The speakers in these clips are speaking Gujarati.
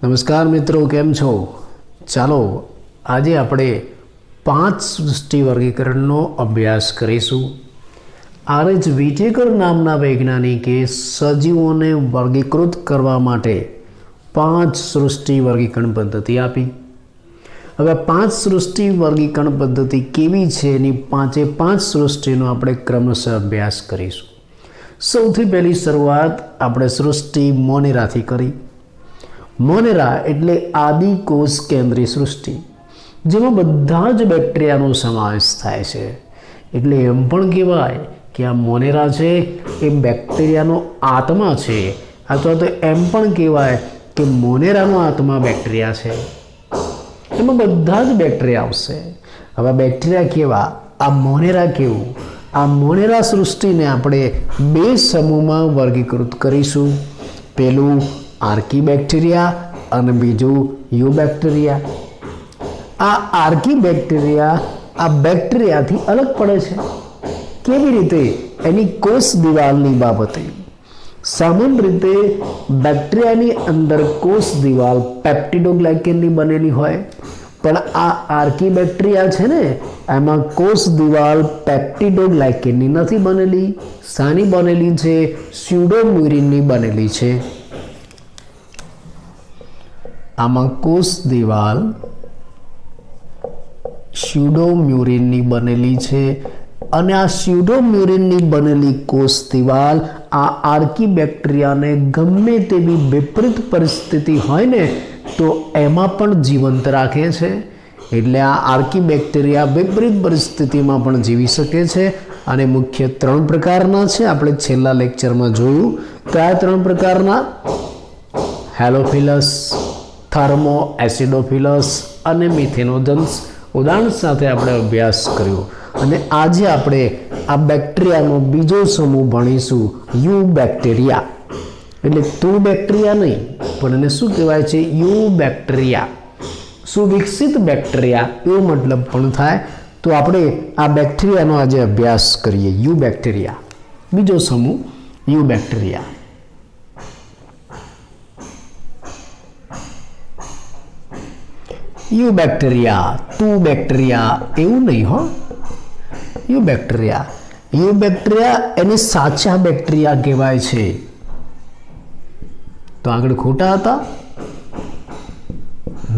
નમસ્કાર મિત્રો, કેમ છો? ચાલો આજે આપણે 5 સૃષ્ટિ વર્ગીકરણનો અભ્યાસ કરીશું. આર.એચ. વિટેકર નામના વૈજ્ઞાનિકે સજીવોને વર્ગીકૃત કરવા માટે 5 સૃષ્ટિ વર્ગીકરણ પદ્ધતિ આપી. હવે 5 સૃષ્ટિ વર્ગીકરણ પદ્ધતિ કેવી છે એની 5 સૃષ્ટિનો આપણે ક્રમશઃ અભ્યાસ કરીશું. સૌથી પહેલી શરૂઆત આપણે સૃષ્ટિ મોનેરાથી કરી. મોનેરા એટલે આદિ કોષ કેન્દ્રી સૃષ્ટિ, જેમાં બધા જ બેક્ટેરિયાનો સમાવેશ થાય છે. એટલે એમ પણ કહેવાય કે આ મોનેરા છે એ બેક્ટેરિયાનો આત્મા છે, અથવા તો એમ પણ કહેવાય કે મોનેરાનો આત્મા બેક્ટેરિયા છે. એમાં બધા જ બેક્ટેરિયા આવશે. હવે બેક્ટેરિયા કેવા, આ મોનેરા કેવું? આ મોનેરા સૃષ્ટિને આપણે 2 સમૂહમાં વર્ગીકૃત કરીશું. પહેલું આર્કીબેક્ટેરિયા અને બીજું યુબેક્ટેરિયા. આ આર્કીબેક્ટેરિયા આ બેક્ટેરિયાથી અલગ પડે છે. કેવી રીતે? એની કોષ દિવાલની બાબતે. સામાન્ય રીતે બેક્ટેરિયાની અંદર કોષ દિવાલ પેપ્ટિડોગ્લાયકેનની બનેલી હોય, પણ આ આર્કીબેક્ટેરિયા છે ને, એમાં કોષ દિવાલ પેપ્ટિડોગ્લાયકેનની નથી બનેલી. શાની બનેલી છે? સ્યુડોમ્યુરિનની બનેલી છે. આમાં કોષ દિવાલ સ્યુડોમ્યુરિનની બનેલી છે, અને આ સ્યુડોમ્યુરિનની બનેલી કોષ દિવાલ આ આર્કીબેક્ટેરિયાને ગમે તેવી વિપરીત પરિસ્થિતિ હોય ને તો એમાં પણ જીવંત રાખે છે. એટલે આ આર્કીબેક્ટેરિયા વિપરીત પરિસ્થિતિમાં પણ જીવી શકે છે. અને મુખ્ય 3 પ્રકારના છે. આપણે છેલ્લા લેક્ચરમાં જોયું. કયા 3 પ્રકારના? હેલોફિલસ, થર્મો એસિડોફિલસ અને મિથેનોજન્સ. ઉદાહરણ સાથે આપણે અભ્યાસ કર્યો. અને આજે આપણે આ બેક્ટેરિયાનો બીજો સમૂહ ભણીશું, યુ બેક્ટેરિયા. એટલે તું બેક્ટેરિયા નહીં, પણ એને શું કહેવાય છે? You bacteria. સુવિકસિત બેક્ટેરિયા એવો મતલબ પણ થાય. તો આપણે આ બેક્ટેરિયાનો આજે અભ્યાસ કરીએ. યુ બેક્ટેરિયા, બીજો સમૂહ યુ બેક્ટેરિયા. યુ બેક્ટેરિયા, તું બેક્ટેરિયા એવું નહીં હો. You bacteria. યુ બેક્ટેરિયા એને સાચા બેક્ટેરિયા કહેવાય છે. તો આગળ ખોટા હતા?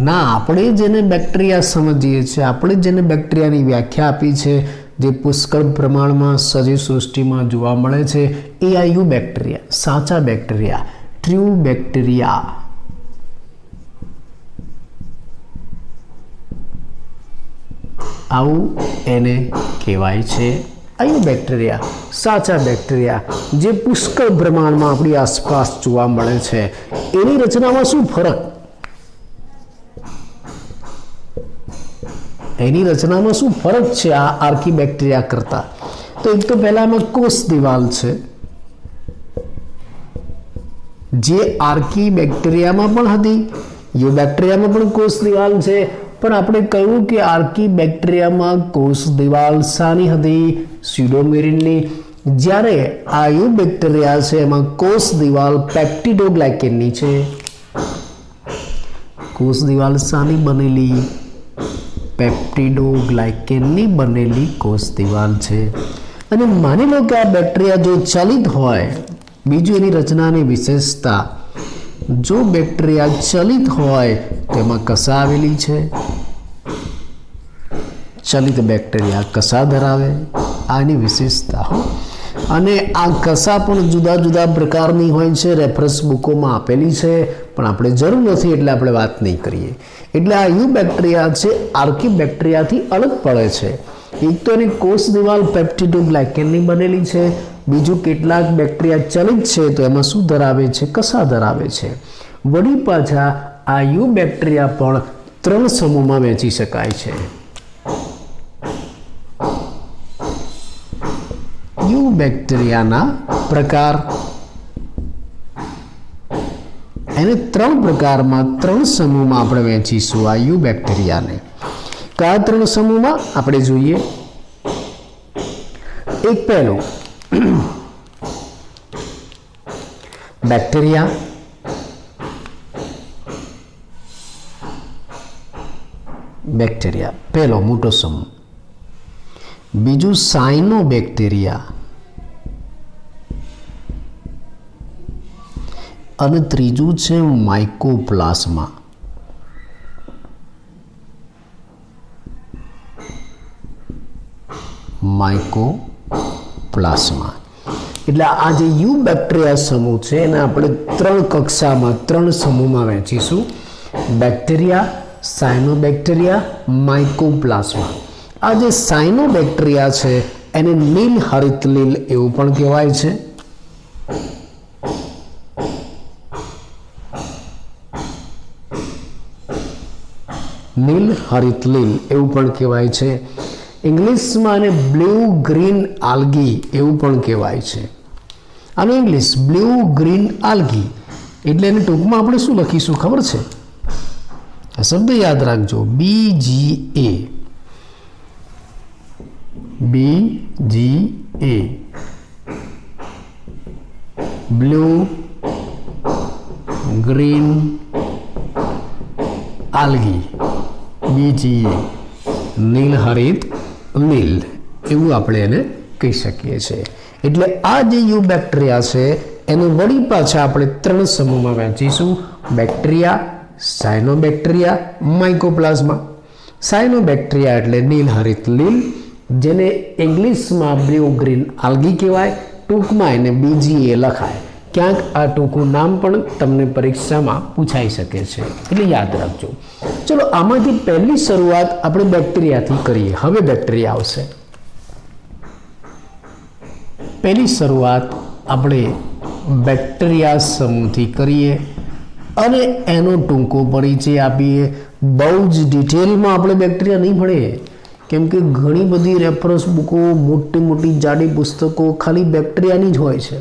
ના, આપણે જેને બેક્ટેરિયા સમજીએ છીએ, આપણે જેને બેક્ટેરિયાની વ્યાખ્યા આપી છે, જે પુષ્કળ પ્રમાણમાં સજીવ સૃષ્ટિમાં જોવા મળે છે, એ આ યુ બેક્ટેરિયા, સાચા બેક્ટેરિયા, ટ્રુ બેક્ટેરિયા. આવું એને કહેવાય છે. આયુ બેક્ટેરિયા, સાચા બેક્ટેરિયા, જે પુષ્કળ પ્રમાણમાં આપણી આસપાસ જોવા મળે છે. એની રચનામાં શું ફરક? એની રચનામાં શું ફરક છે આ આર્કીબેક્ટેરિયા કરતા? તો એક તો પહેલામાં કોષ દિવાલ છે, જે આર્કીબેક્ટેરિયામાં પણ હતી, યુ બેક્ટેરિયામાં પણ કોષ દિવાલ છે. પણ આપણે કહ્યું કે આર્કીબેક્ટેરિયામાં કોષ દિવાલ શાની હતી? સ્યુડોમ્યુરિનની. જ્યારે આ યુ બેક્ટેરિયા છે એમાં કોષ દિવાલ પેપ્ટિડોગ્લાયકેનની છે. કોષ દિવાલ શાની બનેલી? પેપ્ટિડોગ્લાયકેનની બનેલી કોષ દિવાલ છે. અને માની લો કે આ બેક્ટેરિયા જો ચલિત હોય, બીજું એની રચનાની વિશેષતા, જો બેક્ટેરિયા ચલિત હોય તો એમાં કસા આવેલી છે. ચલિત બેક્ટેરિયા કસા ધરાવે, આની વિશેષતા. અને આ કસા પણ જુદા જુદા પ્રકારની હોય છે. રેફરન્સ બુકોમાં આપેલી છે, પણ આપણે જરૂર નથી એટલે આપણે વાત નહીં કરીએ. એટલે આ યુ બેક્ટેરિયા છે આર્કીબેક્ટેરિયાથી અલગ પડે છે. એક તો એની કોષ દિવાલ પેપ્ટિડોગ્લાયકેનની બનેલી છે, બીજું કેટલાક બેક્ટેરિયા ચલિત છે તો એમાં શું ધરાવે છે? કસા ધરાવે છે. વળી પાછા આ યુ બેક્ટેરિયા પણ 3 સમૂહમાં વહેંચી શકાય છે. યુ બેક્ટેરિયાના પ્રકાર, એને 3 પ્રકારમાં 3 સમૂહમાં આપણે વહેંચીશું આ યુ બેક્ટેરિયાને. કયા 3 સમૂહમાં આપણે જોઈએ? એક પહેલો બેક્ટેરિયા બેક્ટેરિયા પહેલો મોટો સમૂહ, બીજું સાયનોબેક્ટેરિયા અને ત્રીજું છે માઇકોપ્લાઝમા. માઇકોપ્લાઝમા એટલે આ જે યુ બેક્ટેરિયા સમૂહ છે એને આપણે 3 કક્ષામાં 3 સમૂહમાં વહેંચીશું. Bacteria, cyanobacteria, માઇકોપ્લાઝમા. આ જે સાયનોબેક્ટેરિયા છે એને નીલ હરિતલીલ એવું પણ કહેવાય છે. નીલ હરિતલીલ એવું પણ કહેવાય છે. ઇંગ્લિશમાં આને બ્લુ ગ્રીન આલ્ગી એવું પણ કહેવાય છે. આનું ઇંગ્લિશ બ્લુ ગ્રીન આલ્ગી એટલે એને ટૂંકમાં આપણે શું લખીશું ખબર છે? આ શબ્દ યાદ રાખજો, BGA. BGA blue green algae, BGA નીલ હરિત લીલ એવું આપણે એને કહી શકીએ છીએ. એટલે આ જે યુ બેક્ટેરિયા છે એને વળી પાછા આપણે 3 સમૂહમાં વહેંચીશું. Bacteria, cyanobacteria, mycoplasma. સાયનોબેક્ટેરિયા એટલે નીલ હરિત લીલ, જેને ઇંગ્લિશમાં બ્લુ ગ્રીન આલ્ગી કહેવાય, ટૂંકમાં એને BGA લખાય. ક્યાંક આ ટૂંકું નામ પણ તમને પરીક્ષામાં પૂછાઈ શકે છે, એટલે યાદ રાખજો. ચલો આમાંથી પહેલી શરૂઆત આપણે બેક્ટેરિયાથી કરીએ. હવે બેક્ટેરિયા આવશે. પહેલી શરૂઆત આપણે બેક્ટેરિયા સમૂહથી કરીએ અને એનો ટૂંકો પરિચય આપીએ. બહુ જ ડિટેલમાં આપણે બેક્ટેરિયા નહીં ભણીએ, કેમ કે ઘણી બધી રેફરન્સ બુકો, મોટી મોટી જાડી પુસ્તકો ખાલી બેક્ટેરિયાની જ હોય છે.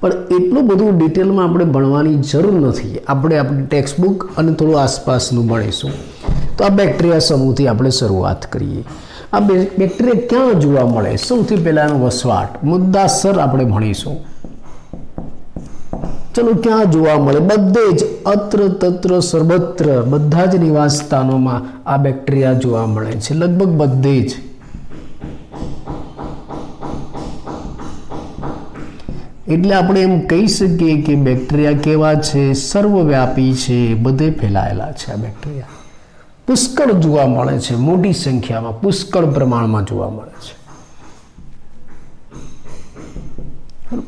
પણ એટલું બધું ડિટેલમાં આપણે ભણવાની જરૂર નથી. આપણે આપણી ટેક્સ્ટ બુક અને થોડું આસપાસનું ભણીશું. તો આ બેક્ટેરિયા સમૂહથી આપણે શરૂઆત કરીએ. આ બેક્ટેરિયા ક્યાં જોવા મળે? સૌથી પહેલાં એનો વસવાટ મુદ્દાસર આપણે ભણીશું. ચલો, ક્યાં જોવા મળે? બધે જ, અત્ર તત્ર સર્વત્ર, બધા જ નિવાસ સ્થાનોમાં આ બેક્ટેરિયા જોવા મળે છે, લગભગ બધે જ. એટલે આપણે એમ કહી શકીએ કે બેક્ટેરિયા કેવા છે? સર્વવ્યાપી છે, બધે ફેલાયેલા છે. આ બેક્ટેરિયા પુષ્કળ જોવા મળે છે, મોટી સંખ્યામાં, પુષ્કળ પ્રમાણમાં જોવા મળે છે.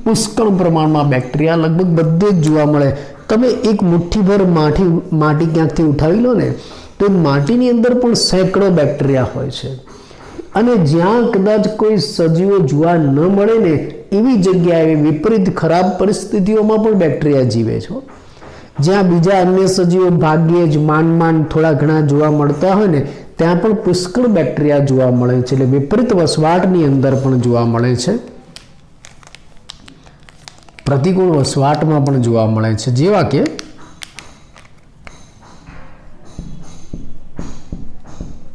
પુષ્કળ પ્રમાણમાં બેક્ટેરિયા લગભગ બધે જ જોવા મળે. તમે એક મુઠ્ઠીભર માટી ક્યાંકથી ઉઠાવી લો ને, તો માટીની અંદર પણ સેંકડો બેક્ટેરિયા હોય છે. અને જ્યાં કદાચ કોઈ સજીવો જોવા ન મળે ને એવી જગ્યાએ વિપરીત ખરાબ પરિસ્થિતિઓમાં પણ બેક્ટેરિયા જીવે છે. જ્યાં બીજા અન્ય સજીવો ભાગ્યે જ માંડ થોડા ઘણા જોવા મળતા હોય ને ત્યાં પણ પુષ્કળ બેક્ટેરિયા જોવા મળે છે. એટલે વિપરીત વસવાટની અંદર પણ જોવા મળે છે, પ્રતિકૂળ વસવાટમાં પણ જોવા મળે છે. જેવા કે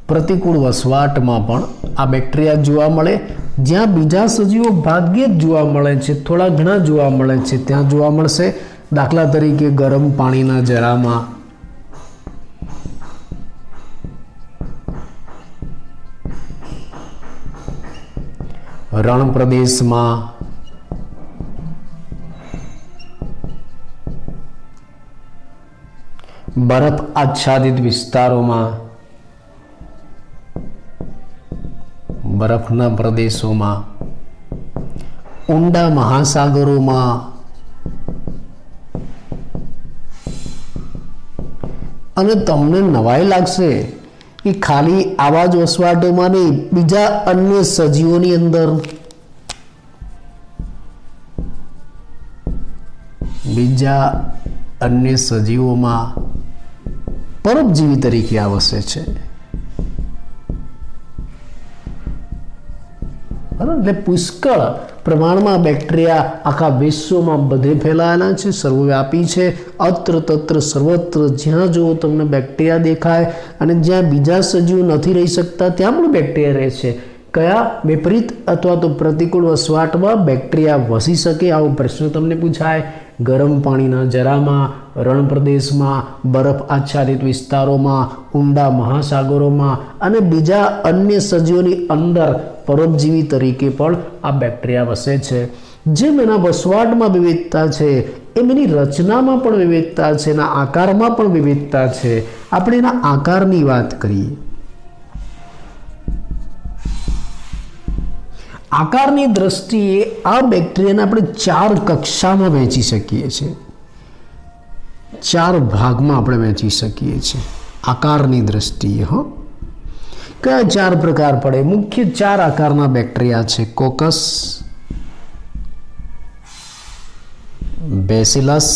પ્રતિકૂળ વસવાટમાં પણ આ બેક્ટેરિયા જોવા મળે. જ્યાં બીજા સજીવો ભાગ્યે જ જોવા મળે છે, થોડા ઘણા જોવા મળે છે, ત્યાં જોવા મળશે. દાખલા તરીકે ગરમ પાણીના જરામાં, રણ પ્રદેશમાં, બરફ આચ્છાદિત વિસ્તારોમાં, બરફના પ્રદેશોમાં, ઊંડા મહાસાગરોમાં અને તમને નવાઈ લાગશે કે ખાલી આવા જ વસવાટોમાં નહીં, બીજા અન્ય સજીવોની અંદર, બીજા અન્ય સજીવોમાં પરોપજીવી તરીકે આ વસે છે. એટલે પુષ્કળ પ્રમાણમાં બેક્ટેરિયા આખા વિશ્વમાં બધે ફેલાયેલા છે, સર્વવ્યાપી છે. અત્ર તત્ર સર્વત્ર જ્યાં જુઓ તમને બેક્ટેરિયા દેખાય, અને જ્યાં બીજા સજીવો નથી રહી શકતા ત્યાં પણ બેક્ટેરિયા રહે છે. કયા વિપરીત અથવા તો પ્રતિકૂળ વસવાટમાં બેક્ટેરિયા વસી શકે? આવો પ્રશ્ન તમને પૂછાય. ગરમ પાણીના જરામાં, રણ પ્રદેશમાં, બરફ આચ્છાદિત વિસ્તારોમાં, ઊંડા મહાસાગરોમાં અને બીજા અન્ય સજીવોની અંદર પરોપજીવી તરીકે પણ આ બેક્ટેરિયા વસે છે. જેમ એના વસવાટમાં વિવિધતા છે એમ એની રચનામાં પણ વિવિધતા છે, એના આકારમાં પણ વિવિધતા છે. આપણે એના આકારની વાત કરીએ. આકારની દ્રષ્ટિએ આ બેક્ટેરિયાને આપણે 4 કક્ષામાં વહેંચી શકીએ છીએ, 4 ભાગમાં આપણે વહેંચી શકીએ છીએ આકારની દ્રષ્ટિએ. કયા 4 પ્રકાર પડે? મુખ્ય 4 આકારના બેક્ટેરિયા છે: કોકસ, બેસિલસ,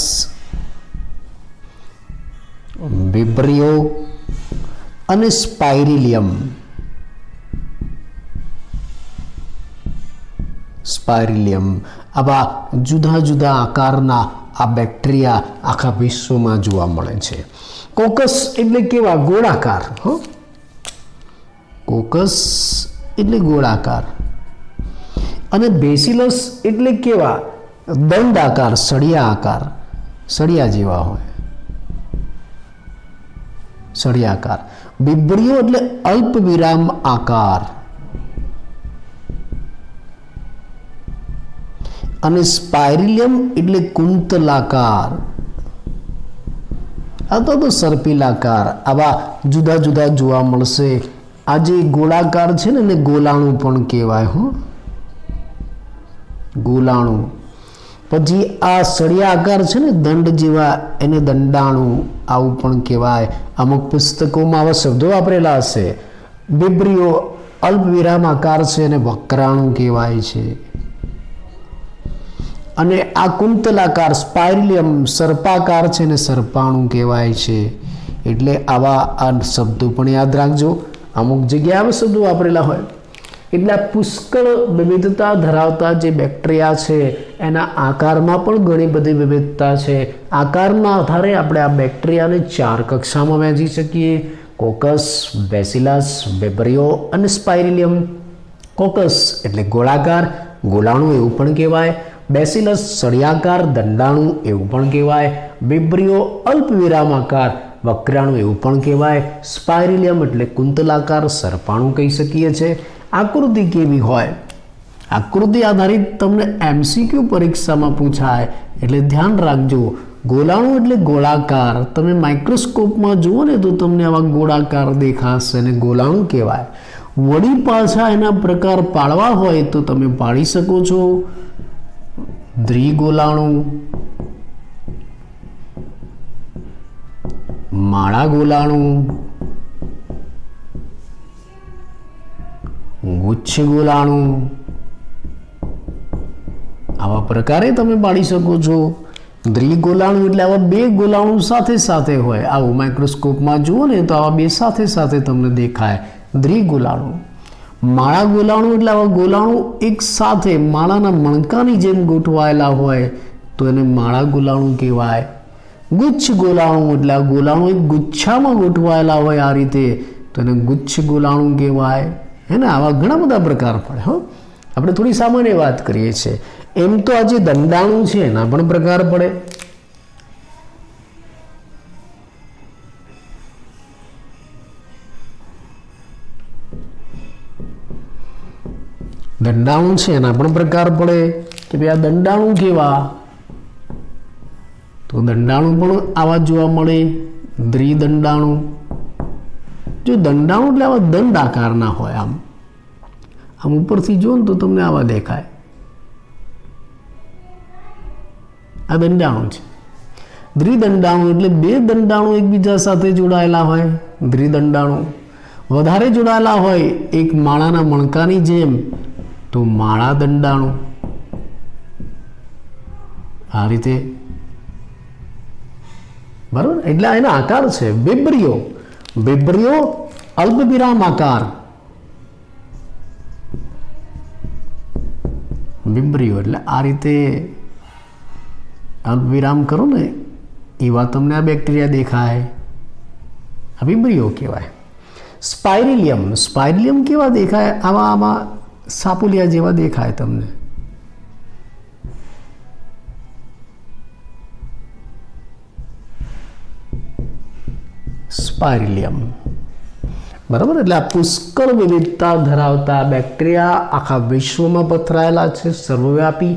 વિબ્રિયો અને સ્પાઇરિલિયમ. આવા જુદા જુદા આકારના આ બેક્ટેરિયા આખા વિશ્વમાં જોવા મળે છે. કોકસ એટલે કેવા? ગોળાકાર. કોકસ એટલે ગોળાકાર. અને બેસિલસ એટલે કેવા? દંડાકાર, સળિયા આકાર, સળિયા જેવા હોય, સળિયાકાર. વિબ્રિયો એટલે અલ્પ વિરામ આકાર. અને સ્પાઇરિલિયમ એટલે કુંતલાકાર અથવા તો સર્પિલાકાર. આવા જુદા જુદા જોવા મળશે. આ જે ગોળાકાર છે ને એને ગોલાણું પણ કહેવાય. ગોલાણું. પછી આ સળિયા આકાર છે ને દંડ જેવા, એને દંડાણું આવું પણ કહેવાય. અમુક પુસ્તકોમાં આવા શબ્દો વાપરેલા હશે. વિબ્રિયો અલ્પ વિરામ આકાર છે અને વક્રાણું કહેવાય છે. અને આ કુંતલાકાર સ્પાઇરિલિયમ સર્પાકાર છે ને સર્પાણું કહેવાય છે. એટલે આવા આ શબ્દો પણ યાદ રાખજો. અમુક જગ્યાએ આવા શબ્દો વાપરેલા હોય. એટલે આ પુષ્કળ વિવિધતા ધરાવતા જે બેક્ટેરિયા છે એના આકારમાં પણ ઘણી બધી વિવિધતા છે. આકારના આધારે આપણે આ બેક્ટેરિયાને 4 કક્ષામાં વહેંચી શકીએ: કોકસ, બેસિલસ, વિબ્રિયો અને સ્પાઇરિલિયમ. કોકસ એટલે ગોળાકાર, ગોલાણું એવું પણ કહેવાય. બેસિલસ સળિયાકાર, દંડાણું એવું પણ કહેવાય. વિબ્રિયો અલ્પ વિરામાકાર, વક્રાણું એવું પણ કહેવાય. સ્પાઇરિલિયમ એટલે કુંતલાકાર, સર્પાણું કહી શકીએ છીએ. આકૃતિ કેવી હોય? આકૃતિ આધારિત તમને MCQ પરીક્ષામાં પૂછાય એટલે ધ્યાન રાખજો. ગોલાણું એટલે ગોળાકાર. તમે માઇક્રોસ્કોપમાં જુઓ ને તો તમને આવા ગોળાકાર દેખાશે અને ગોલાણું કહેવાય. વળી પાછા એના પ્રકાર પાડવા હોય તો તમે પાડી શકો છો. દ્વિગોલાણું, માળા ગોલાણું, ગુચ્છ ગોલાણું, આવા પ્રકારે તમે પાડી શકો છો. દ્વિગોલાણું એટલે આવા 2 ગોલાણું સાથે સાથે હોય. આવું માઇક્રોસ્કોપમાં જુઓ ને તો આવા 2 સાથે સાથે તમને દેખાય. દ્વિગોલાણું. માળા ગોલાણું એટલે આવા ગોલાણું એક સાથે માળાના મણકાની જેમ ગોઠવાયેલા હોય તો એને માળા ગોલાણું કહેવાય. ગુચ્છ ગોલાણું એટલે આ ગોલાણું એક ગુચ્છામાં ગોઠવાયેલા હોય આ રીતે તો એને ગુચ્છ ગોલાણું કહેવાય. હે ને? આવા ઘણા બધા પ્રકાર પડે. આપણે થોડી સામાન્ય વાત કરીએ છીએ. એમ તો આ જે દંડાણું છે એના પણ પ્રકાર પડે. દંડાણું છે એના પણ પ્રકાર પડે કે ભાઈ આ દંડાણું કેવા? તો દંડાણું પણ આવા જોવા મળે. દ્વિદંડાણું. જો દંડાણું એટલે આવા દંડ આકારના હોય. આમ ઉપરથી જો ને તો તમને આવા દેખાય. આ દંડાણું છે. દ્વિદંડાણું એટલે 2 દંડાણું એકબીજા સાથે જોડાયેલા હોય. દ્વિદંડાણું. વધારે જોડાયેલા હોય એક માળાના મણકાની જેમ તો માળા દંડાણું. આ રીતે બરાબર. એટલે એના આકાર છે. વિબ્રિયો. વિબ્રિયો અલ્પ વિરામ આકાર. વિબ્રિયો એટલે આ રીતે અલ્પ વિરામ કરો ને એવા તમને આ બેક્ટેરિયા દેખાય. આ વિબ્રિયો કહેવાય. સ્પાઇરિલિયમ. સ્પાઇરિલિયમ કેવા દેખાય? આમાં સાપુલિયા જેવા દેખાય તમને. સ્પાઇરિલિયમ. બરાબર, એટલે આ પુષ્કળ વિવિધતા ધરાવતા બેક્ટેરિયા આખા વિશ્વમાં પથરાયેલા છે, સર્વવ્યાપી,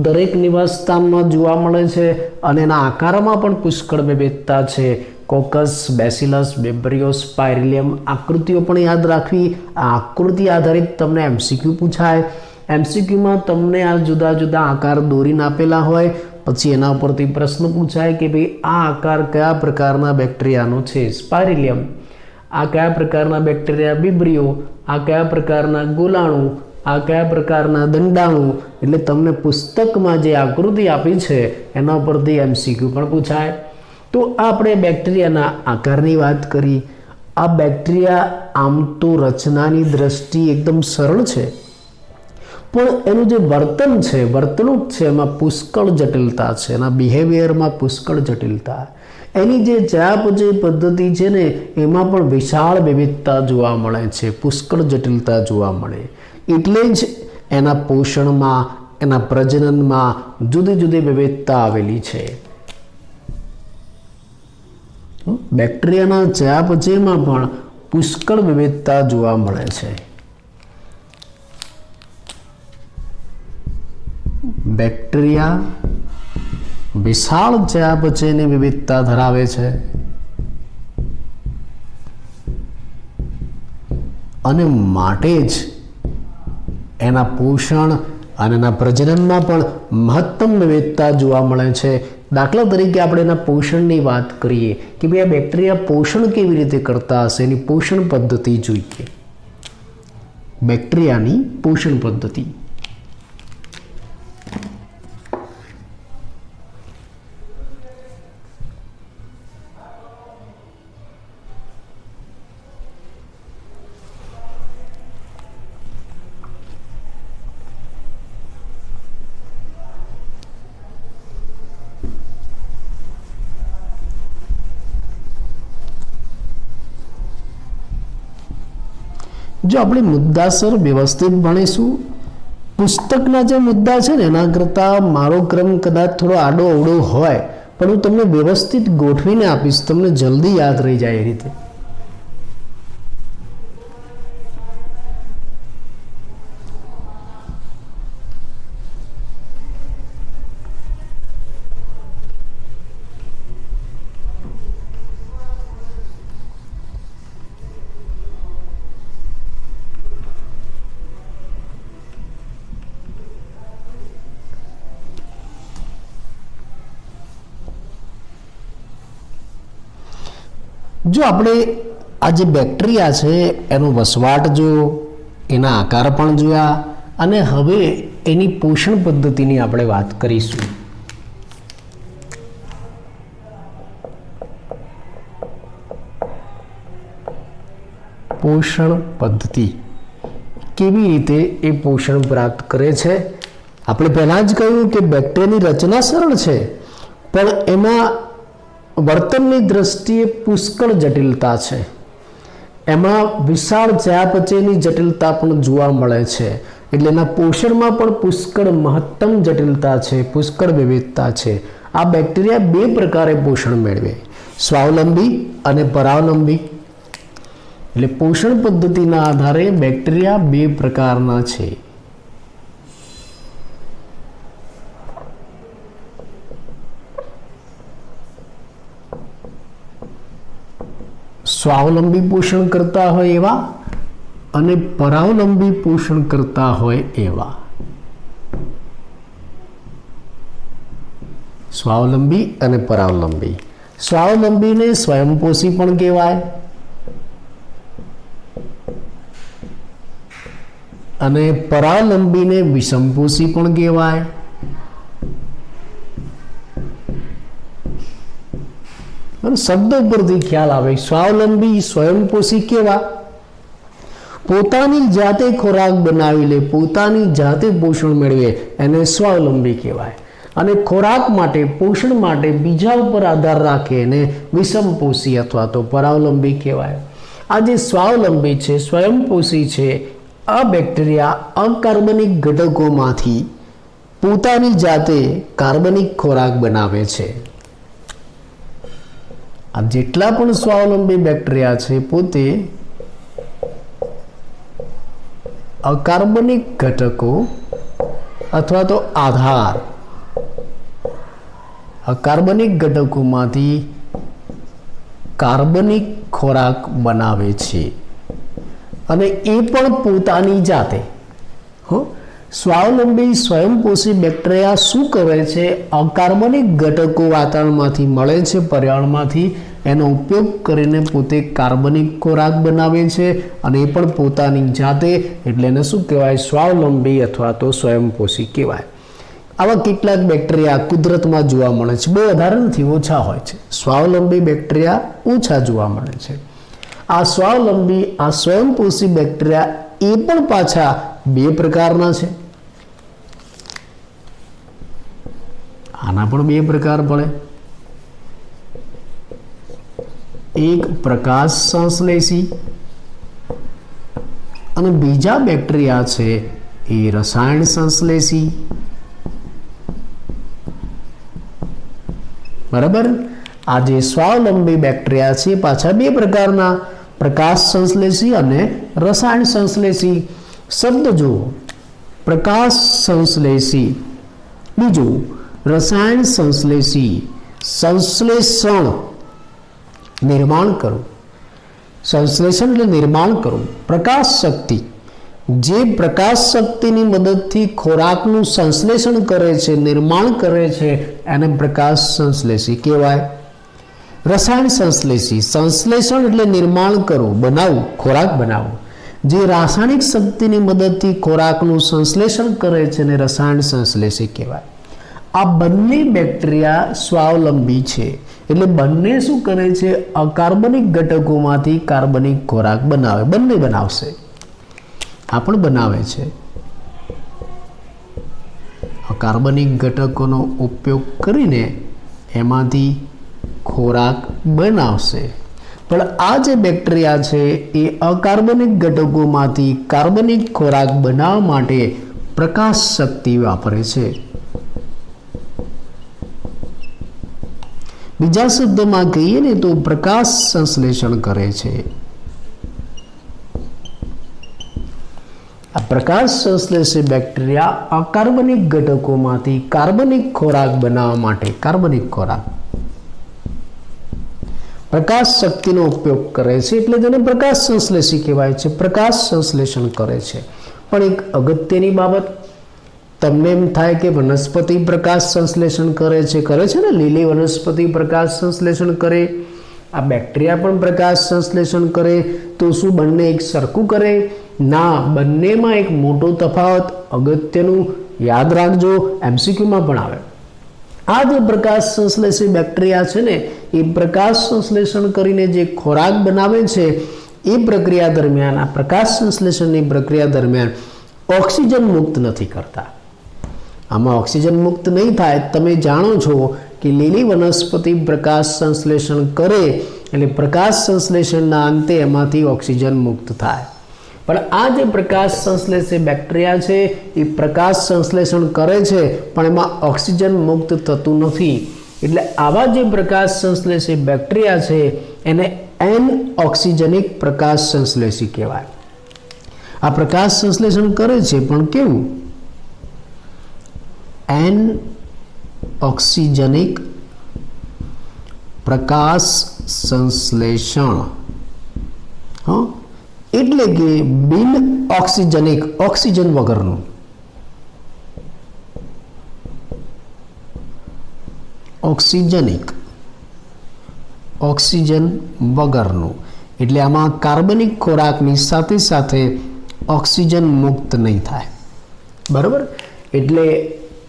દરેક નિવાસસ્થાનમાં જોવા મળે છે અને એના આકારમાં પણ પુષ્કળ વિવિધતા છે. Coccus, bacillus, vibrio, spirillum. આકૃતિઓ પણ યાદ રાખવી. આ આકૃતિ આધારિત તમને એમસીક્યુ પૂછાય. એમસીક્યુમાં તમને આ જુદા જુદા આકાર દોરીને આપેલા હોય, પછી એના ઉપરથી પ્રશ્ન પૂછાય કે ભાઈ આ આકાર કયા પ્રકારના બેક્ટેરિયાનો છે, સ્પાઇરિલિયમ. આ કયા પ્રકારના બેક્ટેરિયા, બેબ્રિયો. આ કયા પ્રકારના ગોલાણુ. આ કયા પ્રકારના દંડાણુ. એટલે તમને પુસ્તકમાં જે આકૃતિ આપી છે એના ઉપરથી એમસીક્યુ પણ પૂછાય. તો આપણે બેક્ટેરિયાના આકારની વાત કરી. આ બેક્ટેરિયા આમ તો રચનાની દ્રષ્ટિએ એકદમ સરળ છે, પણ એનું જે વર્તન છે, વર્તણૂક છે, એમાં પુષ્કળ જટિલતા છે. એના બિહેવિયરમાં પુષ્કળ જટિલતા. એની જે ચયાપચય પદ્ધતિ છે ને એમાં પણ વિશાળ વિવિધતા જોવા મળે છે, પુષ્કળ જટિલતા જોવા મળે. એટલે જ એના પોષણમાં, એના પ્રજનનમાં જુદી જુદી વિવિધતા આવેલી છે. બેક્ટેરિયાના ચયાપચયમાં પણ પુષ્કળ વિવિધતા જોવા મળે છે. બેક્ટેરિયા વિશાળ ચયાપચયની વિવિધતા ધરાવે છે અને માટે જ એના પોષણ અને એના પ્રજનનમાં પણ મહત્તમ વિવિધતા જોવા મળે છે. દાખલા તરીકે આપણે એના પોષણની વાત કરીએ કે ભાઈ આ બેક્ટેરિયા પોષણ કેવી રીતે કરતા હશે, એની પોષણ પદ્ધતિ જોઈએ. બેક્ટેરિયાની પોષણ પદ્ધતિ. જો આપણે મુદ્દાસર વ્યવસ્થિત ભણીશું, પુસ્તકના જે મુદ્દા છે ને એના કરતાં મારો ક્રમ કદાચ થોડો આડો અવડો હોય, પણ હું તમને વ્યવસ્થિત ગોઠવીને આપીશ, તમને જલ્દી યાદ રહી જાય એ રીતે. જો આપણે આ જે બેક્ટેરિયા છે એનો વસવાટ જોયો, એના આકાર પણ જોયા અને હવે એની પોષણ પદ્ધતિની આપણે વાત કરીશું. પોષણ પદ્ધતિ કેવી રીતે એ પોષણ પ્રાપ્ત કરે છે. આપણે પહેલાં જ કહ્યું કે બેક્ટેરિયાની રચના સરળ છે, પણ એમાં વર્તનની દ્રષ્ટિએ પુષ્કળ જટિલતા છે. એમાં વિશાળ ચયાપચયની જટિલતા પણ જોવા મળે છે. એટલે એના પોષણમાં પણ પુષ્કળ મહત્તમ જટિલતા છે, પુષ્કળ વિવિધતા છે. આ બેક્ટેરિયા બે પ્રકારે પોષણ મેળવે, સ્વાવલંબી અને પરાવલંબી. એટલે પોષણ પદ્ધતિના આધારે બેક્ટેરિયા બે પ્રકારના છે. સ્વાવલંબી પોષણ કરતા હોય એવા અને પરાવલંબી પોષણ કરતા હોય એવા. સ્વાવલંબી અને પરાવલંબી. સ્વાવલંબીને સ્વયંપોષી પણ કહેવાય અને પરાવલંબીને વિષમપોષી પણ કહેવાય. શબ્દ ઉપરથી ખ્યાલ આવે. સ્વાવલંબી, સ્વયંપોષી કેવા? પોતાની જાતે ખોરાક બનાવી લે, પોતાની જાતે પોષણ મેળવે, એને સ્વાવલંબી કહેવાય. અને ખોરાક માટે, પોષણ માટે બીજા ઉપર આધાર રાખે એને વિષમપોષી અથવા તો પરાવલંબી કહેવાય. આ જે સ્વાવલંબી છે, સ્વયંપોષી છે, આ બેક્ટેરિયા અકાર્બનિક ઘટકોમાંથી પોતાની જાતે કાર્બનિક ખોરાક બનાવે છે. આ જેટલા પણ સ્વાવલંબી બેક્ટેરિયા છે પોતે અકાર્બનિક ઘટકો અથવા તો આધાર અકાર્બનિક ઘટકોમાંથી કાર્બનિક ખોરાક બનાવે છે અને એ પણ પોતાની જાતે. સ્વાવલંબી સ્વયંપોષી બેક્ટેરિયા શું કરે છે? અકાર્બનિક ઘટકો વાતાવરણમાંથી મળે છે, પર્યાવરણમાંથી, એનો ઉપયોગ કરીને પોતે કાર્બનિક ખોરાક બનાવે છે અને એ પણ પોતાની જાતે. એટલે એને શું કહેવાય? સ્વાવલંબી અથવા તો સ્વયંપોષી કહેવાય. આવા કેટલાક બેક્ટેરિયા કુદરતમાં જોવા મળે છે, બહુ વધારે નથી, ઓછા હોય છે. સ્વાવલંબી બેક્ટેરિયા ઓછા જોવા મળે છે. આ સ્વાવલંબી આ સ્વયંપોષી બેક્ટેરિયા એ પણ પાછા બે પ્રકારના છે. આના પણ બે પ્રકાર પડે. એક પ્રકાશ સંશ્લેષી અને બીજા બેક્ટેરિયા છે એ રસાયણ સંશ્લેષી. બરાબર. આ જે સ્વાવલંબી બેક્ટેરિયા છે પાછા બે પ્રકારના, પ્રકાશ સંશ્લેષી અને રસાયણ સંશ્લેષી. શબ્દ જુઓ, પ્રકાશ સંશ્લેષી, બીજું રસાયણ સંશ્લેષી. સંશ્લેષણ નિર્માણ કરવું, સંશ્લેષણ એટલે નિર્માણ કરવું. પ્રકાશ શક્તિ, જે પ્રકાશ શક્તિની મદદથી ખોરાકનું સંશ્લેષણ કરે છે, નિર્માણ કરે છે, એને પ્રકાશ સંશ્લેષી કહેવાય. રસાયણ સંશ્લેષી, સંશ્લેષણ એટલે નિર્માણ કરવું, બનાવવું, ખોરાક બનાવવું. જે રાસાયણિક શક્તિની મદદથી ખોરાકનું સંશ્લેષણ કરે છે એને રસાયણ સંશ્લેષી કહેવાય. આ બંને બેક્ટેરિયા સ્વાવલંબી છે, એટલે બંને શું કરે છે? અકાર્બનિક ઘટકોમાંથી કાર્બનિક ખોરાક બનાવે. બંને બનાવશે, આ પણ બનાવે છે. અકાર્બનિક ઘટકોનો ઉપયોગ કરીને એમાંથી ખોરાક બનાવશે. પણ આ જે બેક્ટેરિયા છે એ અકાર્બનિક ઘટકોમાંથી કાર્બનિક ખોરાક બનાવવા માટે પ્રકાશ શક્તિ વાપરે છે. બીજા શબ્દમાં કહીએ ને તો પ્રકાશ સંશ્લેષણ કરે છે. આ પ્રકાશ સંશ્લેષી બેક્ટેરિયા અકાર્બનિક ઘટકોમાંથી કાર્બનિક ખોરાક બનાવવા માટે કાર્બનિક ખોરાક પ્રકાશ શક્તિનો ઉપયોગ કરે છે, એટલે તેને પ્રકાશ સંશ્લેષી કહેવાય છે. પ્રકાશ સંશ્લેષણ કરે છે. પણ એક અગત્યની બાબત, તમને એમ થાય કે વનસ્પતિ પ્રકાશ સંશ્લેષણ કરે છે ને, લીલી વનસ્પતિ પ્રકાશ સંશ્લેષણ કરે, આ બેક્ટેરિયા પણ પ્રકાશ સંશ્લેષણ કરે, તો શું બંને એક સરખું કરે? ના, બંનેમાં એક મોટો તફાવત, અગત્યનું યાદ રાખજો, MCQમાં પણ આવે. આ જે પ્રકાશ સંશ્લેષી બેક્ટેરિયા છે ને એ પ્રકાશ સંશ્લેષણ કરીને જે ખોરાક બનાવે છે એ પ્રક્રિયા દરમિયાન, આ પ્રકાશ સંશ્લેષણની પ્રક્રિયા દરમિયાન ઓક્સિજન મુક્ત નથી કરતા. આમાં ઓક્સિજન મુક્ત નહીં થાય. તમે જાણો છો કે લીલી વનસ્પતિ પ્રકાશ સંશ્લેષણ કરે એટલે પ્રકાશ સંશ્લેષણના અંતે એમાંથી ઓક્સિજન મુક્ત થાય. પણ આ જે પ્રકાશ સંશ્લેષી બેક્ટેરિયા છે એ પ્રકાશ સંશ્લેષણ કરે છે પણ એમાં ઓક્સિજન મુક્ત થતું નથી. એટલે આવા જે પ્રકાશ સંશ્લેષી બેક્ટેરિયા છે એને એન ઓક્સિજનિક પ્રકાશ સંશ્લેષી કહેવાય. આ પ્રકાશ સંશ્લેષણ કરે છે પણ કેવું? એન ઓક્સિજનિક પ્રકાશ સંશ્લેષણ. એટલે કે બિન ઓક્સિજનિક, ઓક્સિજન વગરનું. ઓક્સિજનિક, ઓક્સિજન વગરનું. એટલે આમાં કાર્બનિક ખોરાકની સાથે સાથે ઓક્સિજન મુક્ત નહીં થાય. બરાબર. એટલે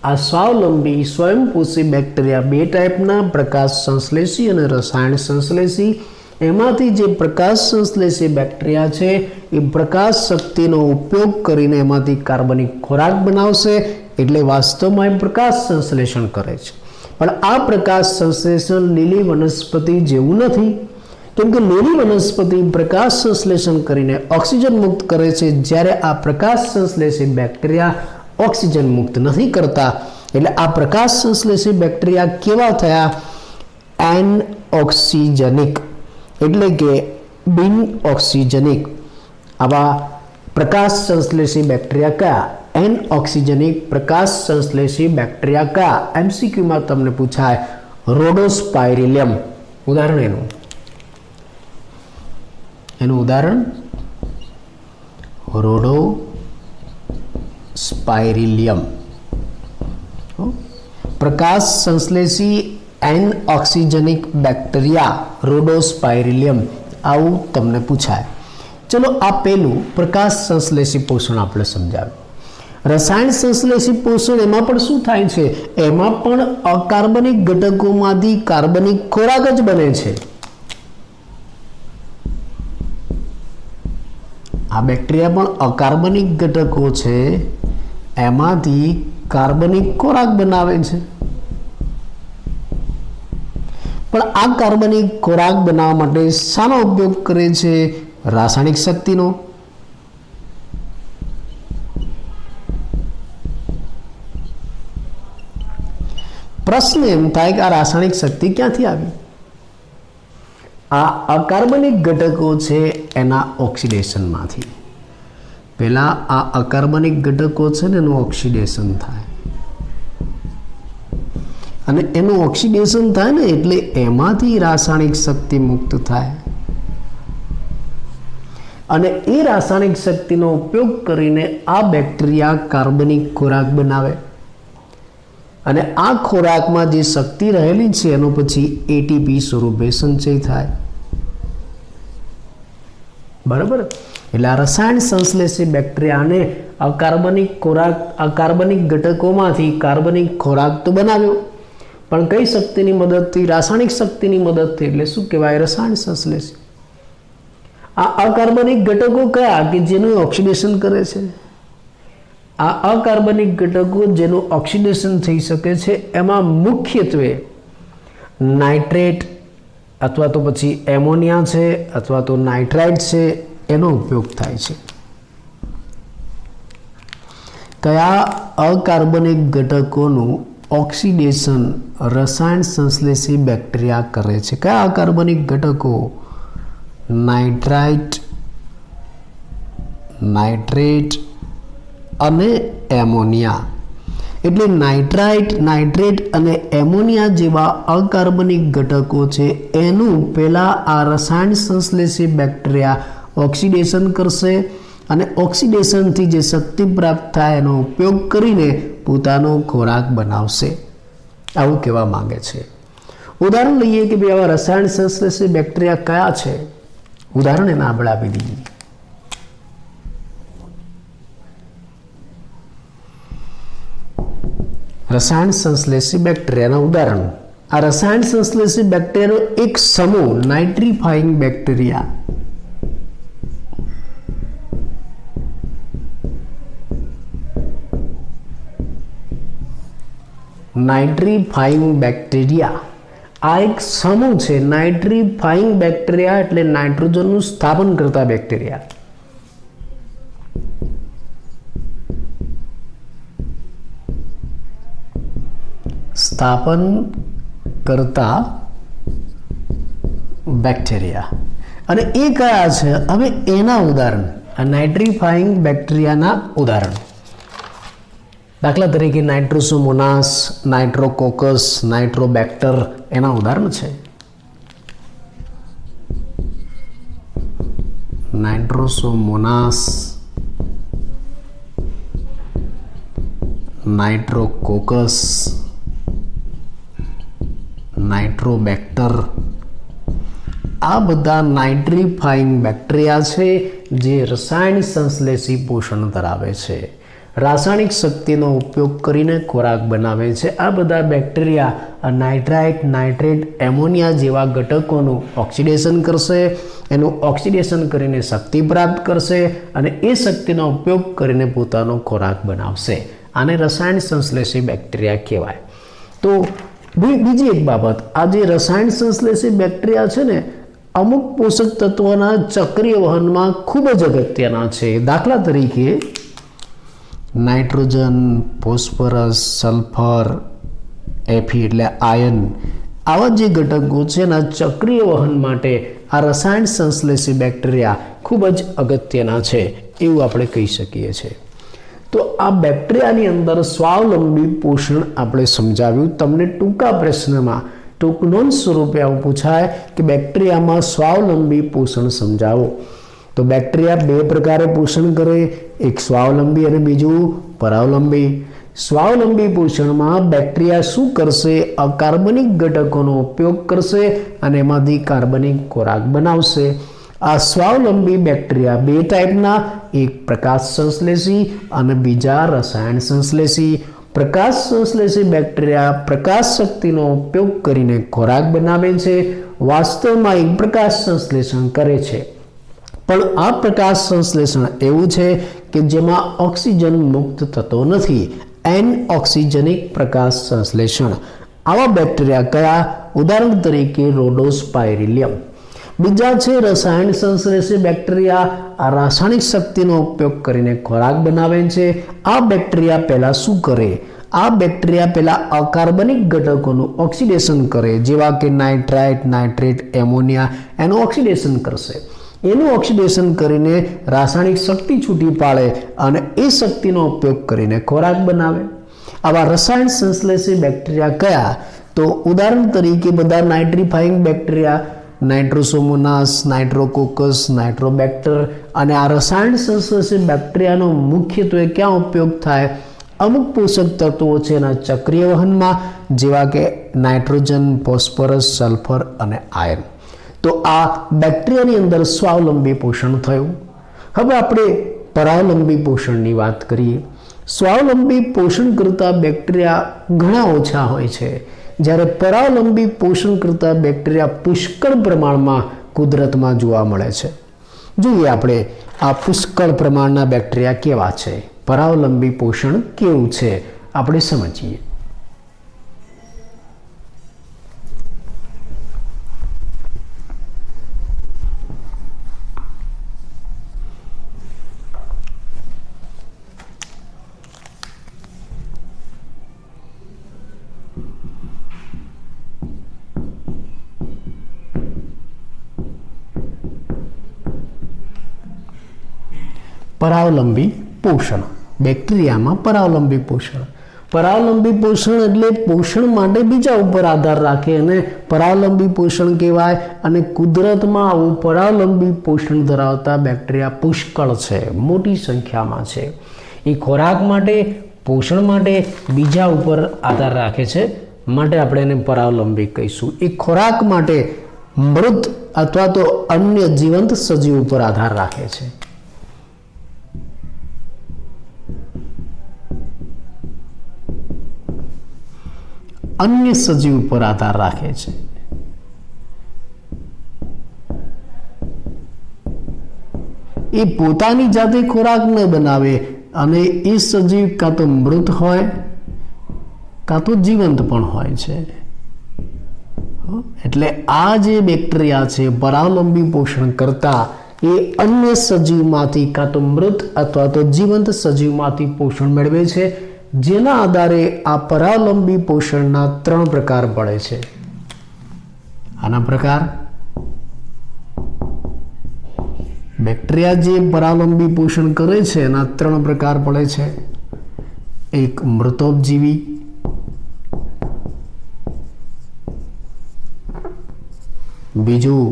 આ સ્વાવલંબી સ્વયંપોષી બેક્ટેરિયા બે ટાઈપના, પ્રકાશ સંશ્લેષી અને રસાયણ સંશ્લેષી. એમાંથી જે પ્રકાશ સંશ્લેષી બેક્ટેરિયા છે એ પ્રકાશ શક્તિનો ઉપયોગ કરીને એમાંથી કાર્બનિક ખોરાક બનાવશે, એટલે વાસ્તવમાં એ પ્રકાશ સંશ્લેષણ કરે છે. પણ આ પ્રકાશ સંશ્લેષણ લીલી વનસ્પતિ જેવું નથી, કેમ કે લીલી વનસ્પતિ પ્રકાશ સંશ્લેષણ કરીને ઓક્સિજન મુક્ત કરે છે, જ્યારે આ પ્રકાશ સંશ્લેષી બેક્ટેરિયા ઓક્સિજન મુક્ત નથી કરતા. એટલે આ પ્રકાશ સંશ્લેષી બેક્ટેરિયા કેવા થયા? એન ઓક્સિજનિક એટલે કે બિન ઓક્સિજનિક આવા પ્રકાશ સંશ્લેષી બેક્ટેરિયા કયા? એન ઓક્સિજનિક પ્રકાશ સંશ્લેષી બેક્ટેરિયા કયા? એમસીક્યુમાં તમને પૂછાય રોડોસ્પાઇરિલિયમ. ઉદાહરણ એનું ઉદાહરણ રોડોસ્પાઇરિલિયમ. પ્રકાશ સંશ્લેષી એન ઓક્સિજનિક બેક્ટેરિયા રોડોસ્પાઇરિલિયમ આવું તમને પૂછાય. ચલો આ પહેલું પ્રકાશ સંશ્લેષી પોષણ આપણે સમજાવ્યું. રસાયણ સંશ્લેષી પોષણ એમાં પણ શું થાય છે? એમાં પણ અકાર્બનિક ઘટકોમાંથી કાર્બનિક ખોરાક જ બને છે. આ બેક્ટેરિયા પણ અકાર્બનિક ઘટકો છે એમાંથી કાર્બનિક ખોરાક બનાવે છે. પણ આ કાર્બનિક ખોરાક બનાવવા માટે શાનો ઉપયોગ કરે છે? રાસાયણિક શક્તિનો. પ્રશ્ન એમ થાય કે આ રાસાયણિક શક્તિ ક્યાંથી આવી? આ અકાર્બનિક ઘટકો છે એના ઓક્સિડેશનમાંથી. પહેલા આ અકાર્બનિક ઘટકો છે ને એનું ઓક્સિડેશન થાય અને એનું ઓક્સિડેશન થાય ને એટલે એમાંથી રાસાયણિક શક્તિ મુક્ત થાય અને એ રાસાયણિક શક્તિનો ઉપયોગ કરીને આ બેક્ટેરિયા કાર્બનિક ખોરાક બનાવે અને આ ખોરાકમાં જે શક્તિ રહેલી છે એનો પછી એટીપી સ્વરૂપે સંચય થાય. બરાબર? એટલે આ રસાયણ સંશ્લેષી બેક્ટેરિયાને અકાર્બનિક ખોરાક અકાર્બનિક ઘટકોમાંથી કાર્બનિક ખોરાક તો બનાવ્યો પણ કઈ શક્તિની મદદથી? રાસાયણિક શક્તિની મદદથી. એટલે શું કહેવાય? રસાયણ સંશ્લેષી. આ અકાર્બનિક ઘટકો કયા કે જેનું ઓક્સિડેશન કરે છે? આ અકાર્બનિક ઘટકો જેનું ઓક્સિડેશન થઈ શકે છે એમાં મુખ્યત્વે નાઇટ્રેટ અથવા તો પછી એમોનિયા છે અથવા તો નાઇટ્રાઇટ છે એનો ઉપયોગ થાય છે. કયા અકાર્બનિક ઘટકોનું ઓક્સિડેશન રસાયણ સંશ્લેષી બેક્ટેરિયા કરે છે? કયા અકાર્બનિક ઘટકો? નાઇટ્રાઇટ, નાઇટ્રેટ અને એમોનિયા. એટલે નાઇટ્રાઇટ, નાઇટ્રેટ અને એમોનિયા જેવા અકાર્બનિક ઘટકો છે એનું પહેલાં આ રસાયણ સંશ્લેષી બેક્ટેરિયા ઓક્સિડેશન કરશે અને ઓક્સિડેશનથી જે શક્તિ પ્રાપ્ત થાય એનો ઉપયોગ કરીને પોતાનો ખોરાક બનાવશે. આવું કહેવા માંગે છે. ઉદાહરણ લઈએ કે ભાઈ આવા રસાયણ સંશ્લેષી બેક્ટેરિયા કયા છે? ઉદાહરણ એના આપણે આપી દઈએ. રસાયણ સંશ્લેષી બેક્ટેરિયાના ઉદાહરણ. આ રસાયણ સંશ્લેષી બેક્ટેરિયાનો એક સમૂહ નાઇટ્રીફાઇંગ બેક્ટેરિયા. નાઇટ્રીફાઇંગ બેક્ટેરિયા આ એક સમૂહ છે. નાઇટ્રીફાઇંગ બેક્ટેરિયા એટલે નાઇટ્રોજનનું સ્થાપન કરતા બેક્ટેરિયા. સ્થાપન કરતા બેક્ટેરિયા. અને એ કયા છે? હવે એના ઉદાહરણ, આ નાઇટ્રીફાઇંગ બેક્ટેરિયાના ઉદાહરણ. દાખલા તરીકે નાઇટ્રોસોમોનાસ, નાઇટ્રોકોકસ, નાઇટ્રોબેક્ટર એના ઉદાહરણ છે. નાઇટ્રોસોમોનાસ, નાઇટ્રોકોકસ, નાઇટ્રોબેક્ટર આ બધા નાઇટ્રીફાઇંગ બેક્ટેરિયા છે જે રસાયણ સંશ્લેષી પોષણ ધરાવે છે. રાસાયણિક શક્તિનો ઉપયોગ કરીને ખોરાક બનાવે છે. આ બધા બેક્ટેરિયા નાઇટ્રાઇટ, નાઇટ્રેટ, એમોનિયા જેવા ઘટકોનું ઓક્સિડેશન કરશે. એનું ઓક્સિડેશન કરીને શક્તિ પ્રાપ્ત કરશે અને એ શક્તિનો ઉપયોગ કરીને પોતાનો ખોરાક બનાવશે. આને રસાયણ સંશ્લેષી બેક્ટેરિયા કહેવાય. તો બીજી એક બાબત, આ જે રસાયણ સંશ્લેષી બેક્ટેરિયા છે ને અમુક પોષક તત્વોના ચક્રીય વહનમાં ખૂબ જ અગત્યના છે. દાખલા તરીકે નાઇટ્રોજન, ફોસ્ફરસ, સલ્ફર, એફી એટલે આયન આવા જે ઘટકો છે એના ચક્રીય વહન માટે આ રસાયણ સંશ્લેષી બેક્ટેરિયા ખૂબ જ અગત્યના છે એવું આપણે કહી શકીએ છીએ. તો આ બેક્ટેરિયાની અંદર સ્વાવલંબી પોષણ આપણે સમજાવ્યું. તમને ટૂંકા પ્રશ્નમાં ટૂંક નોંધ સ્વરૂપે આવું પૂછાય કે બેક્ટેરિયામાં સ્વાવલંબી પોષણ સમજાવો. તો બેક્ટેરિયા બે પ્રકારે પોષણ કરે, એક સ્વાવલંબી અને બીજું પરાવલંબી. સ્વાવલંબી પોષણમાં બેક્ટેરિયા શું કરશે? અકાર્બનિક ઘટકોનો ઉપયોગ કરશે અને એમાંથી કાર્બનિક ખોરાક બનાવશે. આ સ્વાવલંબી બેક્ટેરિયા બે ટાઈપના, એક પ્રકાશ સંશ્લેષી અને બીજા રસાયણ સંશ્લેષી. પ્રકાશ સંશ્લેષી બેક્ટેરિયા પ્રકાશ શક્તિનો ઉપયોગ કરીને ખોરાક બનાવે છે. વાસ્તવમાં એક પ્રકાશ સંશ્લેષણ કરે છે, પણ આ પ્રકાશ સંશ્લેષણ એવું છે કે જેમાં ઓક્સિજન મુક્ત થતો નથી, એનઓક્સિજનિક પ્રકાશ સંશ્લેષણ. આવા બેક્ટેરિયા કયા? ઉદાહરણ તરીકે રોડોસ્પાઇરિલિયમ. બીજા છે રસાયણ સંશ્લેષી બેક્ટેરિયા. આ રાસાયણિક શક્તિનો ઉપયોગ કરીને ખોરાક બનાવે છે. આ બેક્ટેરિયા પહેલાં શું કરે? આ બેક્ટેરિયા પહેલાં અકાર્બનિક ઘટકોનું ઓક્સિડેશન કરે, જેવા કે નાઇટ્રાઇટ, નાઇટ્રેટ, એમોનિયા, એનું ઓક્સિડેશન કરશે. એનું ઓક્સિડેશન કરીને રાસાયણિક શક્તિ છૂટી પાડે અને એ શક્તિનો ઉપયોગ કરીને ખોરાક બનાવે. આવા રસાયણ સંશ્લેષી બેક્ટેરિયા કયા? તો ઉદાહરણ તરીકે બધા નાઇટ્રીફાઇંગ બેક્ટેરિયા, નાઇટ્રોસોમોનાસ, નાઇટ્રોકોકસ, નાઇટ્રોબેક્ટર. અને આ રસાયણ સંશ્લેષી બેક્ટેરિયાનો મુખ્યત્વે ક્યાં ઉપયોગ થાય? અમુક પોષક તત્વો છે એના ચક્રીય વહનમાં, જેવા કે નાઇટ્રોજન, ફોસ્ફરસ, સલ્ફર અને આયર્ન. તો આ બેક્ટેરિયાની અંદર સ્વાવલંબી પોષણ થયું. હવે આપણે પરાવલંબી પોષણની વાત કરીએ. સ્વાવલંબી પોષણ કરતા બેક્ટેરિયા ઘણા ઓછા હોય છે, જ્યારે પરાવલંબી પોષણ કરતા બેક્ટેરિયા પુષ્કળ પ્રમાણમાં કુદરતમાં જોવા મળે છે. જોઈએ આપણે આ પુષ્કળ પ્રમાણના બેક્ટેરિયા કેવા છે, પરાવલંબી પોષણ કેવું છે આપણે સમજીએ. પરાવલંબી પોષણ. બેક્ટેરિયામાં પરાવલંબી પોષણ. પરાવલંબી પોષણ એટલે પોષણ માટે બીજા ઉપર આધાર રાખે અને પરાવલંબી પોષણ કહેવાય. અને કુદરતમાં આવું પરાવલંબી પોષણ ધરાવતા બેક્ટેરિયા પુષ્કળ છે, મોટી સંખ્યામાં છે. એ ખોરાક માટે, પોષણ માટે બીજા ઉપર આધાર રાખે છે, માટે આપણે એને પરાવલંબી કહીશું. એ ખોરાક માટે મૃત અથવા તો અન્ય જીવંત સજીવ ઉપર આધાર રાખે છે. અન્ય સજીવ પર આધાર રાખે છે. એ પોતાની જાતે ખોરાક ન બનાવે અને એ સજીવ કાં તો મૃત હોય કાં તો જીવંત પણ હોય છે. એટલે આ જે બેક્ટેરિયા છે પરાવલંબી પોષણ કરતા એ અન્ય સજીવમાંથી કાં તો મૃત અથવા તો જીવંત સજીવમાંથી પોષણ મેળવે છે, જેના આધારે આ પરાવલંબી પોષણના 3 પ્રકાર પડે છે. આના પ્રકાર, બેક્ટેરિયા જે પરાવલંબી પોષણ કરે છે એના 3 પ્રકાર પડે છે. એક મૃતોપજીવી, બીજું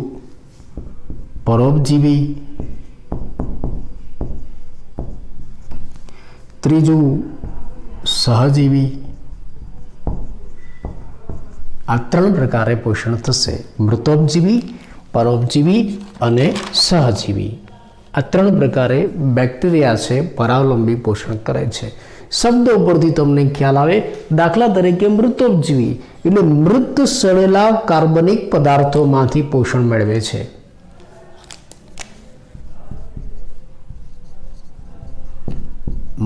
પરોપજીવી, ત્રીજું સહજીવી. આ 3 પ્રકારે પોષણ થશે: મૃતોપજીવી, પરોપજીવી અને સહજીવી. આ 3 પ્રકારે બેક્ટેરિયા છે પરાવલંબી પોષણ કરે છે. શબ્દો પરથી તમને ખ્યાલ આવે. દાખલા તરીકે મૃતોપજીવી એટલે મૃત સડેલા કાર્બનિક પદાર્થોમાંથી પોષણ મેળવે છે.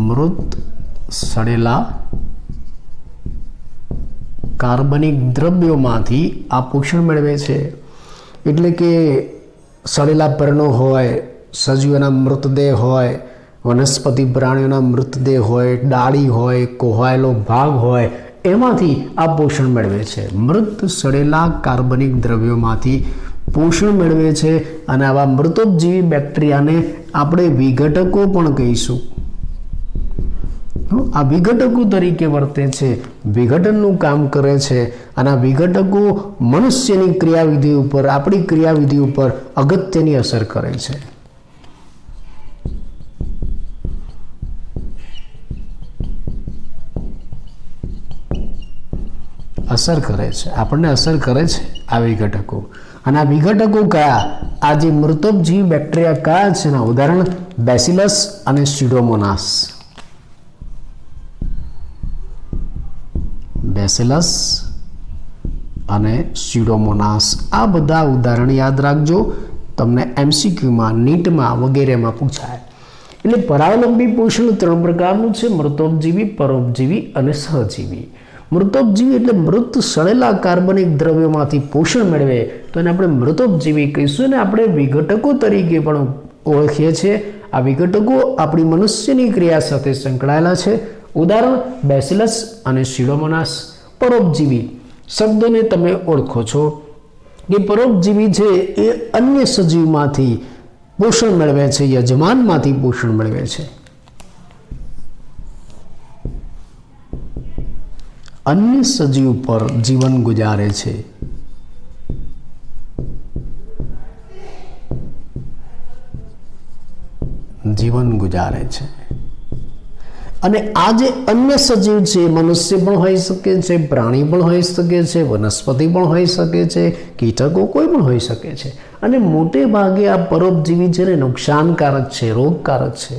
મૃત સડેલા કાર્બનિક દ્રવ્યોમાંથી આ પોષણ મેળવે છે. એટલે કે સડેલા પર્ણો હોય, સજીવોના મૃતદેહ હોય, વનસ્પતિ પ્રાણીઓના મૃતદેહ હોય, ડાળી હોય, કોહાયેલો ભાગ હોય, એમાંથી આ પોષણ મેળવે છે. મૃત સડેલા કાર્બનિક દ્રવ્યોમાંથી પોષણ મેળવે છે અને આવા મૃતોપજીવી બેક્ટેરિયાને આપણે વિઘટકો પણ કહીશું. આ વિઘટકો તરીકે વર્તે છે, વિઘટનનું કામ કરે છે અને આ વિઘટકો મનુષ્યની ક્રિયાવિધિ ઉપર, આપણી ક્રિયાવિધિ ઉપર અગત્યની અસર કરે છે. અસર કરે છે, આપણને અસર કરે છે આ વિઘટકો. અને આ વિઘટકો કયા? આ જે મૃતોપજીવી બેક્ટેરિયા કયા છે એના ઉદાહરણ બેસિલસ અને સ્યુડોમોનાસ. બેસિલસ અને સ્યુડોમોનાસ, આ બધા ઉદાહરણ યાદ રાખજો, તમને એમસીક્યુમાં, નીટમાં વગેરેમાં પૂછાય. એટલે પરાવલંબી પોષણ 3 પ્રકારનું છે: મૃતોપજીવી, પરોપજીવી અને સહજીવી. મૃતોપજીવી એટલે મૃત સડેલા કાર્બનિક દ્રવ્યોમાંથી પોષણ મેળવે તો એને આપણે મૃતોપજીવી કહીશું. અને આપણે વિઘટકો તરીકે પણ ઓળખીએ છીએ. આ વિઘટકો આપણી મનુષ્યની ક્રિયા સાથે સંકળાયેલા છે. ઉદાહરણ બેસિલસ અને સ્યુડોમોનાસ. પરોપજીવી શબ્દને તમે ઓળખો છો કે પરોપજીવી છે એ અન્ય સજીવમાંથી પોષણ મેળવે છે, યજમાનમાંથી પોષણ મેળવે છે. અન્ય સજીવ પર જીવન ગુજારે છે. જીવન ગુજારે છે. અને આ જે અન્ય સજીવ છે મનુષ્ય પણ હોઈ શકે છે, પ્રાણી પણ હોઈ શકે છે, વનસ્પતિ પણ હોઈ શકે છે, કીટકો કોઈ પણ હોઈ શકે છે. અને મોટે ભાગે આ પરોપજીવી છે ને નુકસાનકારક છે, રોગકારક છે,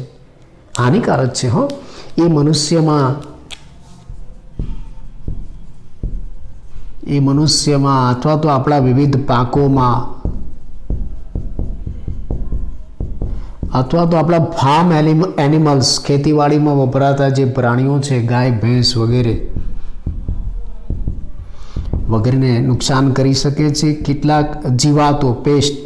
હાનિકારક છે. એ મનુષ્યમાં અથવા તો આપણા વિવિધ પાકોમાં અથવા તો આપણા ફાર્મ એનિમલ્સ, ખેતીવાડીમાં વપરાતા જે પ્રાણીઓ છે, ગાય, ભેંસ વગેરેને નુકસાન કરી શકે છે. કેટલાક જીવાતો, પેસ્ટ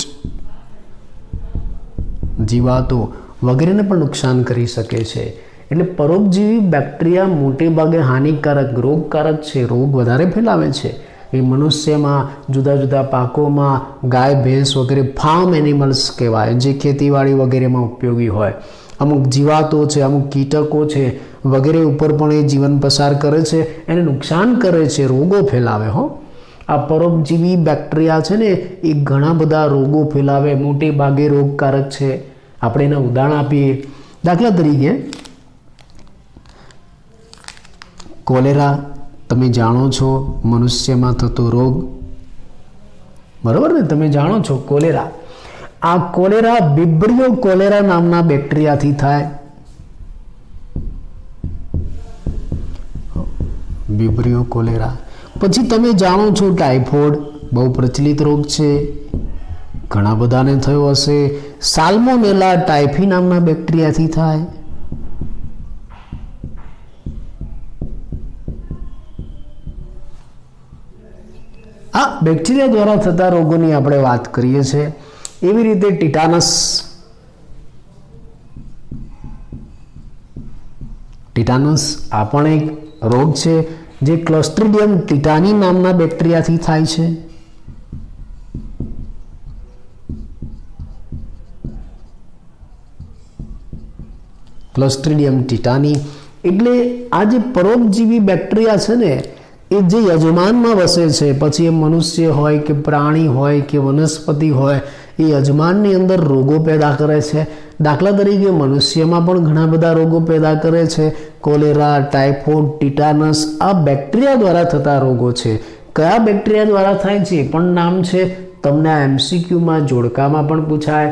જીવાતો વગેરેને પણ નુકસાન કરી શકે છે. એટલે પરોપજીવી બેક્ટેરિયા મોટે ભાગે હાનિકારક, રોગકારક છે, રોગ વધારે ફેલાવે છે. એ મનુષ્યમાં, જુદા જુદા પાકોમાં, ગાય, ભેંસ વગેરે ફાર્મ એનિમલ્સ કહેવાય, જે ખેતીવાડી વગેરેમાં ઉપયોગી હોય. અમુક જીવાતો છે, અમુક કીટકો છે વગેરે ઉપર પણ એ જીવન પસાર કરે છે, એને નુકસાન કરે છે, રોગો ફેલાવે. આ પરોપજીવી બેક્ટેરિયા છે ને એ ઘણા બધા રોગો ફેલાવે, મોટે ભાગે રોગકારક છે. આપણે એના ઉદાહરણ આપીએ. દાખલા તરીકે કોલેરા, તમે જાણો છો મનુષ્યમાં થતો રોગ, બરોબર ને? તમે જાણો છો કોલેરા. આ કોલેરા વિબ્રિયો કોલેરા નામના બેક્ટેરિયાથી થાય. Vibrio cholera. પછી તમે જાણો છો ટાઇફોઇડ, બહુ પ્રચલિત રોગ છે, ઘણા બધાને થયો હશે. સાલ્મોનેલા ટાઇફી નામના બેક્ટેરિયાથી થાય. આ બેક્ટેરિયા દ્વારા થતા રોગોની આપણે વાત કરીએ છીએ. એવી રીતે ટીટાનસ. ટીટાનસ આ પણ એક રોગ છે જે ક્લોસ્ટ્રીડિયમ ટીટાની નામના બેક્ટેરિયાથી થાય છે. ક્લોસ્ટ્રીડિયમ ટીટાની એટલે આ જે પરોપજીવી બેક્ટેરિયા છે ને એ જે યજમાનમાં વસે છે, પછી એ મનુષ્ય હોય કે પ્રાણી હોય કે વનસ્પતિ હોય, એ યજમાનની અંદર રોગો પેદા કરે છે. દાખલા તરીકે મનુષ્યમાં પણ ઘણા બધા રોગો પેદા કરે છે. કોલેરા, ટાઇફોઇડ, ટીટાનસ આ બેક્ટેરિયા દ્વારા થતા રોગો છે. કયા બેક્ટેરિયા દ્વારા થાય છે એ પણ નામ છે. તમને આ એમસીક્યુમાં જોડકામાં પણ પૂછાય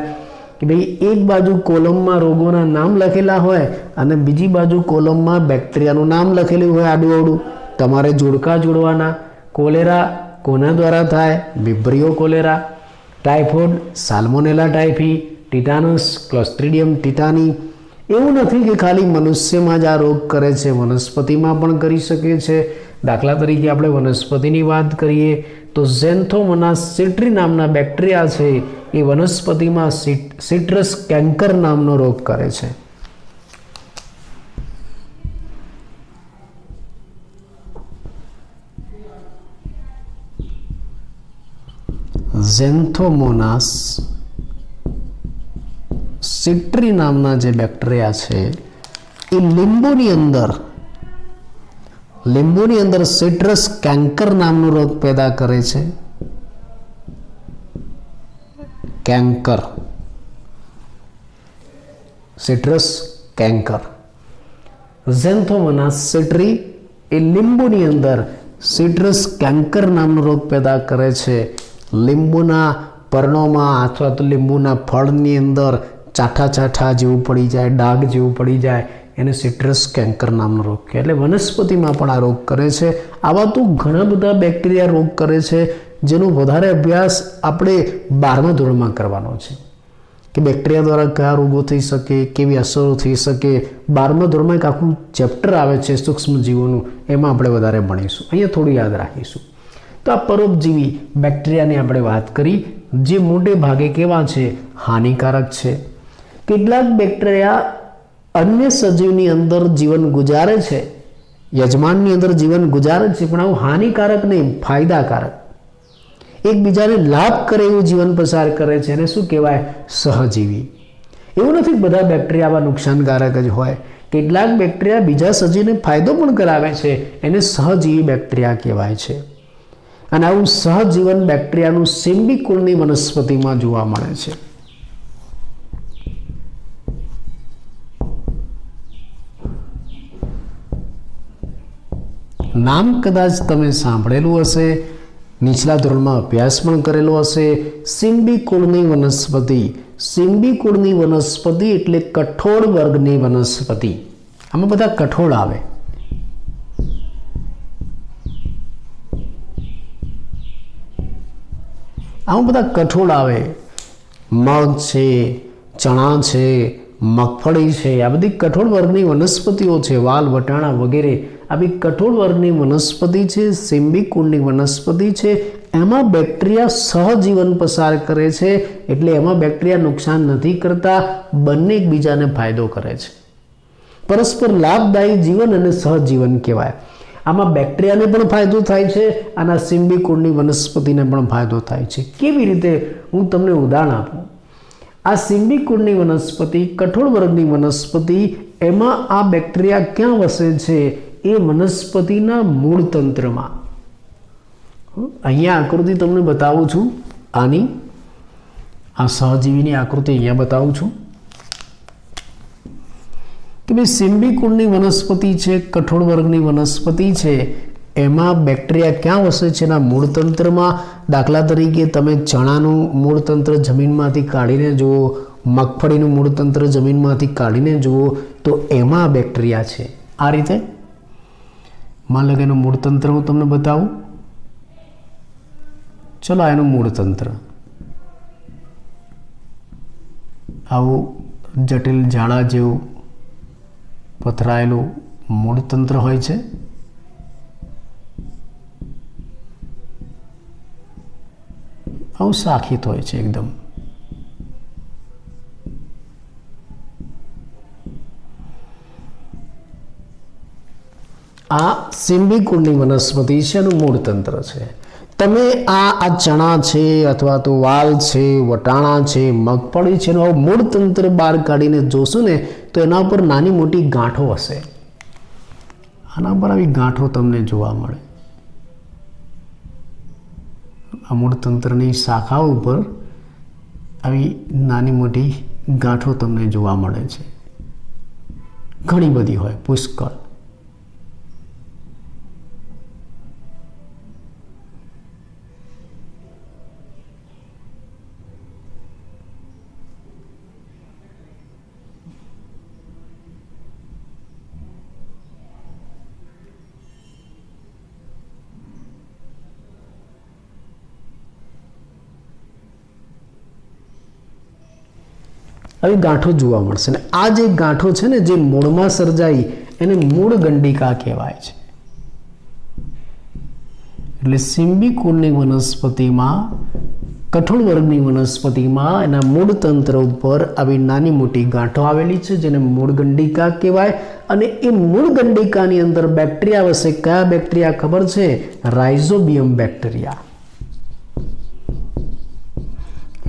કે ભાઈ એક બાજુ કોલમમાં રોગોના નામ લખેલા હોય અને બીજી બાજુ કોલમમાં બેક્ટેરિયાનું નામ લખેલું હોય આડું અવડું. તમારે જોડકા જોડવાના. કોલેરા કોના દ્વારા થાય? Vibrio cholerae. Typhoid salmonella typhi. Tetanus clostridium tetani. એવું નથી કે ખાલી મનુષ્યમાં જ આ રોગ કરે છે, વનસ્પતિમાં પણ કરી શકે છે. દાખલા તરીકે આપણે વનસ્પતિની વાત કરીએ તો ઝેન્થોમોનાસ સિટ્રી નામના બેક્ટેરિયા છે એ વનસ્પતિમાં સિટ્રસ કેન્કર નામનો રોગ કરે છે. ઝેન્થોમોનાસ સિટ્રી નામના જે બેક્ટેરિયા છે એ લીંબુની અંદર સિટ્રસ કેન્કર નામનો રોગ પેદા કરે છે. કેન્કર, સિટ્રસ કેન્કર. ઝેન્થોમોનાસ સિટ્રી એ લીંબુની અંદર સિટ્રસ કેન્કર નામનો રોગ પેદા કરે છે. લીંબુના પર્ણોમાં અથવા તો લીંબુના ફળની અંદર ચાઠા જેવું પડી જાય, ડાઘ જેવું પડી જાય, એને સિટ્રસ કેન્કર નામનો રોગ કહે. એટલે વનસ્પતિમાં પણ આ રોગ કરે છે. આવા તો ઘણા બધા બેક્ટેરિયા રોગ કરે છે, જેનો વધારે અભ્યાસ આપણે 12મા ધોરણમાં કરવાનો છે કે બેક્ટેરિયા દ્વારા કયા રોગો થઈ શકે, કેવી અસરો થઈ શકે. 12મા ધોરણમાં એક આખું ચેપ્ટર આવે છે સૂક્ષ્મ જીવોનું, એમાં આપણે વધારે ભણીશું. અહીંયા થોડું યાદ રાખીશું. તો આ પરોપજીવી બેક્ટેરિયાની આપણે વાત કરી, જે મોટે ભાગે કેવા છે? હાનિકારક છે. કેટલાક બેક્ટેરિયા અન્ય સજીવની અંદર જીવન ગુજારે છે, યજમાનની અંદર જીવન ગુજારે છે, પણ આવું હાનિકારક નહીં, ફાયદાકારક, એકબીજાને લાભ કરે એવું જીવન પસાર કરે છે. એને શું કહેવાય? સહજીવી. એવું નથી બધા બેક્ટેરિયા આવા નુકસાનકારક જ હોય. કેટલાક બેક્ટેરિયા બીજા સજીવને ફાયદો પણ કરાવે છે, એને સહજીવી બેક્ટેરિયા કહેવાય છે. અને આવું સહજીવન બેક્ટેરિયાનું સિમ્બી કુળની વનસ્પતિમાં જોવા મળે છે. નામ કદાચ તમે સાંભળેલું હશે, નીચલા ધોરણમાં અભ્યાસ પણ કરેલો હશે. સિમ્બી કુળની વનસ્પતિ. સિમ્બી કુળની વનસ્પતિ એટલે કઠોળ વર્ગની વનસ્પતિ. આમાં બધા કઠોળ આવે. આમાં બધા કઠોળ આવે. મગ છે, ચણા છે, મગફળી છે, આ બધી કઠોળ વર્ગની વનસ્પતિઓ છે. વાલ, વટાણા વગેરે આવી કઠોળ વર્ગની વનસ્પતિ છે, સિમ્બી કુળની વનસ્પતિ છે. એમાં બેક્ટેરિયા સહજીવન પસાર કરે છે, એટલે એમાં બેક્ટેરિયા નુકસાન નથી કરતા, બંને એકબીજાને ફાયદો કરે છે. પરસ્પર લાભદાયી જીવન અને સહજીવન કહેવાય. આમાં બેક્ટેરિયાને પણ ફાયદો થાય છે અને સિમ્બી કુળની વનસ્પતિને પણ ફાયદો થાય છે. કેવી રીતે? હું તમને ઉદાહરણ આપું. આ સિમ્બી કુળની વનસ્પતિ, કઠોળ વર્ગની વનસ્પતિ, એમાં આ બેક્ટેરિયા ક્યાં વસે છે? એ વનસ્પતિના મૂળ તંત્રમાં. અહીંયા આકૃતિ તમને બતાવું છું. આની આ સહજીવીની આકૃતિ અહીંયા બતાવું છું કે ભાઈ સિમ્બી કુળની વનસ્પતિ છે, કઠોળ વર્ગની વનસ્પતિ છે, એમાં બેક્ટેરિયા ક્યાં વસે છે? એના મૂળ તંત્રમાં. દાખલા તરીકે તમે ચણાનું મૂળ તંત્ર જમીનમાંથી કાઢીને જુઓ, મગફળીનું મૂળ તંત્ર જમીનમાંથી કાઢીને જુઓ, તો એમાં બેક્ટેરિયા છે. આ રીતે માન લો કે એનું મૂળ તંત્ર હું તમને બતાવું. ચલો, એનું મૂળ તંત્ર આવું જટિલ ઝાડા જેવું પથરાયેલું મૂળ તંત્ર હોય છે. આવું શાખિત હોય છે એકદમ. આ સિમ્બી કુળની વનસ્પતિ છે, એનું મૂળ તંત્ર છે. તમે આ ચણા છે અથવા તો વાલ છે, વટાણા છે, મગફળી છે, એનું મૂળ તંત્ર બહાર કાઢીને જોશો ને તો એના ઉપર નાની મોટી ગાંઠો હશે. આના પર આવી ગાંઠો તમને જોવા મળે. આ મૂળ તંત્રની શાખાઓ ઉપર આવી નાની મોટી ગાંઠો તમને જોવા મળે છે. ઘણી બધી હોય, પુષ્કળ. આવી ગાંઠો જોવા મળશે. ને આ જે ગાંઠો છે ને, જે મૂળમાં સર્જાઈ, એને મૂળ ગંડિકા કહેવાય છે. એટલે સિમ્બી કુળની વનસ્પતિમાં, કઠોળ વર્ગની વનસ્પતિમાં એના મૂળ તંત્ર ઉપર આવી નાની મોટી ગાંઠો આવેલી છે, જેને મૂળ ગંડિકા કહેવાય. અને એ મૂળ ગંડિકાની અંદર બેક્ટેરિયા વસે. કયા બેક્ટેરિયા ખબર છે? Rhizobium bacteria.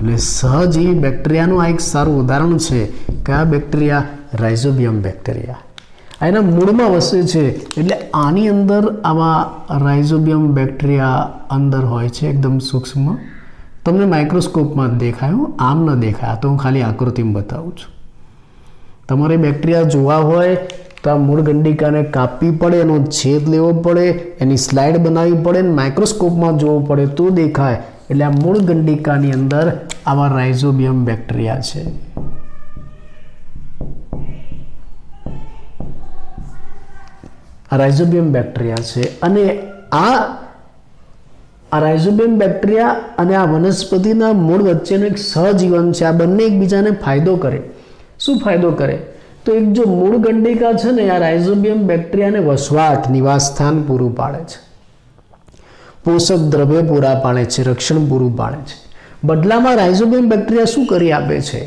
એટલે સહજીવી બેક્ટેરિયાનું આ એક સારું ઉદાહરણ છે. કયા બેક્ટેરિયા? Rhizobium bacteria. એના મૂળમાં વસે છે. એટલે આની અંદર આવા રાઇઝોબિયમ બેક્ટેરિયા અંદર હોય છે, એકદમ સૂક્ષ્મ. તમને માઇક્રોસ્કોપમાં જ દેખાયું, આમ ન દેખાય. તો હું ખાલી આકૃતિમાં બતાવું છું. તમારે બેક્ટેરિયા જોવા હોય તો આ મૂળ ગંડિકાને કાપવી પડે, એનો છેદ લેવો પડે, એની સ્લાઇડ બનાવવી પડે, માઇક્રોસ્કોપમાં જોવું પડે તો દેખાય. એટલે આ મૂળ ગંડિકાની અંદર આવા રાઇઝોબિયમ બેક્ટેરિયા છે. રાઇઝોબિયમ બેક્ટેરિયા છે. અને આ રાઇઝોબિયમ બેક્ટેરિયા અને આ વનસ્પતિના મૂળ વચ્ચેનું એક સહજીવન છે. આ બંને એકબીજાને ફાયદો કરે. શું ફાયદો કરે? તો એક જો મૂળ ગંડિકા છે ને, આ રાઇઝોબિયમ બેક્ટેરિયાને વસવાટ, નિવાસ સ્થાન પૂરું પાડે છે, પોષક દ્રવ્ય પૂરા પાડે છે, રક્ષણ પૂરું પાડે છે. બદલામાં રાઇઝોબિયમ બેક્ટેરિયા શું કરી આપે છે?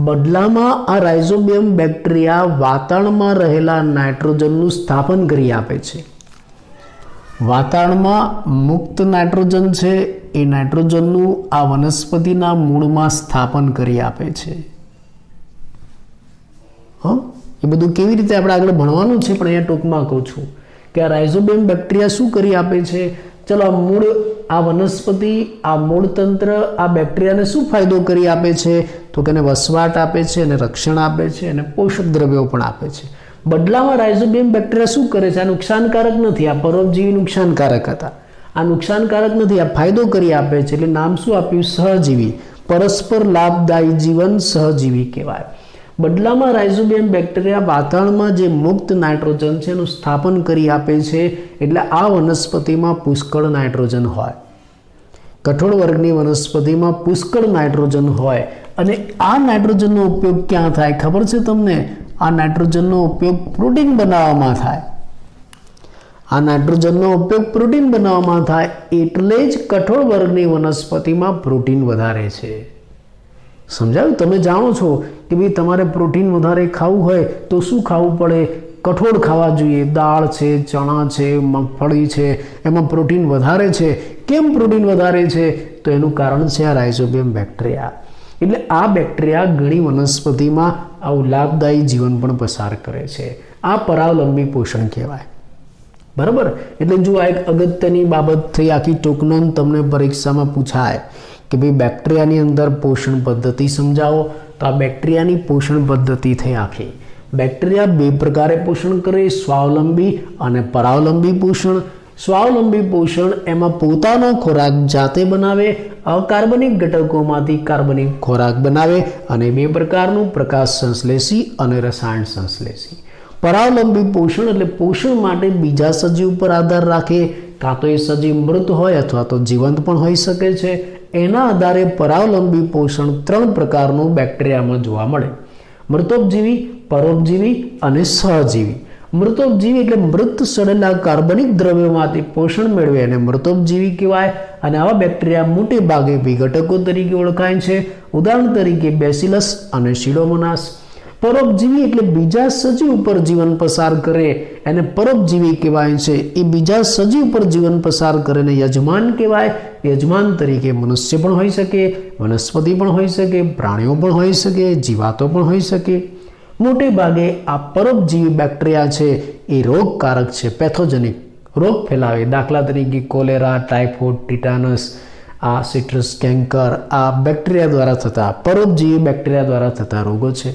બદલામાં આ રાઇઝોબિયમ બેક્ટેરિયા વાતાવરણમાં રહેલા નાઇટ્રોજનનું સ્થાપન કરી આપે છે. વાતાવરણમાં મુક્ત નાઇટ્રોજન છે, એ નાઇટ્રોજનનું આ વનસ્પતિના મૂળમાં સ્થાપન કરી આપે છે. એ બધું કેવી રીતે આપણે આગળ ભણવાનું છે, પણ અહીંયા ટૂંકમાં કહું છું કે આ રાઇઝોબિયમ બેક્ટેરિયા શું કરી આપે છે. ચલો, આ વનસ્પતિ, આ મૂળ તંત્ર આ બેક્ટેરિયાને શું ફાયદો કરી આપે છે? તો કે એને વસવાટ આપે છે, અને રક્ષણ આપે છે, અને પોષક દ્રવ્યો પણ આપે છે. બદલામાં રાઇઝોબિયમ બેક્ટેરિયા શું કરે છે? આ નુકસાનકારક નથી. આ પરોપજીવી નુકસાનકારક હતા. આ નુકસાનકારક નથી, આ ફાયદો કરી આપે છે. એટલે નામ શું આપ્યું? સહજીવી. પરસ્પર લાભદાયી જીવન સહજીવી કહેવાય. બદલામાં રાઇઝોબિયમ બેક્ટેરિયા વાતાવરણમાં જે મુક્ત નાઇટ્રોજન છે એનું સ્થાપન કરી આપે છે. એટલે આ વનસ્પતિમાં પુષ્કળ નાઇટ્રોજન હોય. કઠોળ વર્ગની વનસ્પતિમાં પુષ્કળ નાઇટ્રોજન હોય. અને આ નાઇટ્રોજનનો ઉપયોગ ક્યાં થાય ખબર છે તમને? આ નાઇટ્રોજનનો ઉપયોગ પ્રોટીન બનાવવામાં થાય. આ નાઇટ્રોજનનો ઉપયોગ પ્રોટીન બનાવવામાં થાય. એટલે જ કઠોળ વર્ગની વનસ્પતિમાં પ્રોટીન વધારે છે. સમજાયું? તમે જાણો છો કે ભાઈ તમારે પ્રોટીન વધારે ખાવું હોય તો શું ખાવું પડે? કઠોળ ખાવા જોઈએ. દાળ છે, ચણા છે, મગફળી છે, એમાં પ્રોટીન વધારે છે. કેમ પ્રોટીન વધારે છે? તો એનું કારણ છે આ રાઇઝોબિયમ બેક્ટેરિયા. એટલે આ બેક્ટેરિયા ઘણી વનસ્પતિમાં આવું લાભદાયી જીવન પણ પસાર કરે છે. આ પરાવલંબી પોષણ કહેવાય. બરાબર? એટલે જો આ એક અગત્યની બાબત થઈ. આખી ટૂંકનોંધ તમને પરીક્ષામાં પૂછાય કે ભાઈ બેક્ટેરિયાની અંદર પોષણ પદ્ધતિ સમજાવો. તો આ બેક્ટેરિયાની પોષણ પદ્ધતિ થઈ આખી. બેક્ટેરિયા બે પ્રકારે પોષણ કરે, સ્વાવલંબી અને પરાવલંબી પોષણ. સ્વાવલંબી પોષણ એમાં પોતાનો ખોરાક જાતે બનાવે, અકાર્બનિક ઘટકોમાંથી કાર્બનિક ખોરાક બનાવે, અને બે પ્રકારનું પ્રકાશ સંશ્લેષી અને રસાયણ સંશ્લેષી. પરાવલંબી પોષણ એટલે પોષણ માટે બીજા સજીવ પર આધાર રાખે, કાં તો એ સજીવ મૃત હોય અથવા તો જીવંત પણ હોઈ શકે છે. એના આધારે પરાવલંબી પોષણ ત્રણ પ્રકારનું બેક્ટેરિયામાં જોવા મળે: મૃતોપજીવી, પરોપજીવી અને સહજીવી. મૃતોપજીવી એટલે મૃત સડેલા કાર્બનિક દ્રવ્યોમાંથી પોષણ મેળવે અને મૃતોપજીવી કહેવાય. અને આવા બેક્ટેરિયા મોટે ભાગે વિઘટકો તરીકે ઓળખાય છે. ઉદાહરણ તરીકે બેસિલસ અને સિડોમોનાસ. પરોપજીવી એટલે બીજા સજીવ પર જીવન પસાર કરે એને પરોપજીવી કહેવાય છે. એ બીજા સજીવ પર જીવન પસાર કરે ને યજમાન કહેવાય. યજમાન તરીકે મનુષ્ય પણ હોઈ શકે, વનસ્પતિ પણ હોઈ શકે, પ્રાણીઓ પણ હોઈ શકે, જીવાતો પણ હોઈ શકે. મોટે ભાગે આ પરોપજીવી બેક્ટેરિયા છે એ રોગકારક છે, પેથોજેનિક, રોગ ફેલાવે. દાખલા તરીકે કોલેરા, ટાઇફોઇડ, ટીટાનસ, આ સિટ્રસ કેન્કર આ બેક્ટેરિયા દ્વારા થતા, પરોપજીવી બેક્ટેરિયા દ્વારા થતા રોગો છે.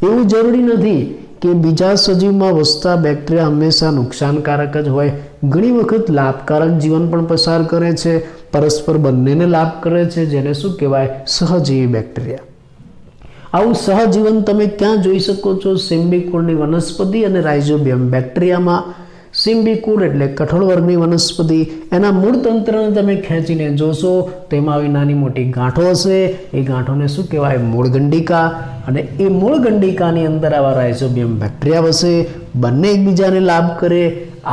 એવું જરૂરી નથી કે બીજા સજીવમાં વસતા બેક્ટેરિયા હંમેશા નુકસાનકારક જ હોય. ઘણી વખત લાભકારક જીવન પણ પસાર કરે છે. પરસ્પર બંનેને લાભ કરે છે, જેને શું કહેવાય? સહજીવી બેક્ટેરિયા. આવું સહજીવન તમે ક્યાં જોઈ શકો છો? સિમ્બિકુળની વનસ્પતિ અને રાઇઝોબિયમ બેક્ટેરિયામાં. સિમ્બિકુળ એટલે કઠોળ વર્ગની વનસ્પતિ. એના મૂળ તંત્રને તમે ખેંચીને જોશો તેમાં આવી નાની મોટી ગાંઠો હશે. એ ગાંઠોને શું કહેવાય? મૂળ ગંડિકા. અને એ મૂળ ગંડિકાની અંદર આવા રાઇઝોબિયમ બેક્ટેરિયા વસે. બંને એકબીજાને લાભ કરે.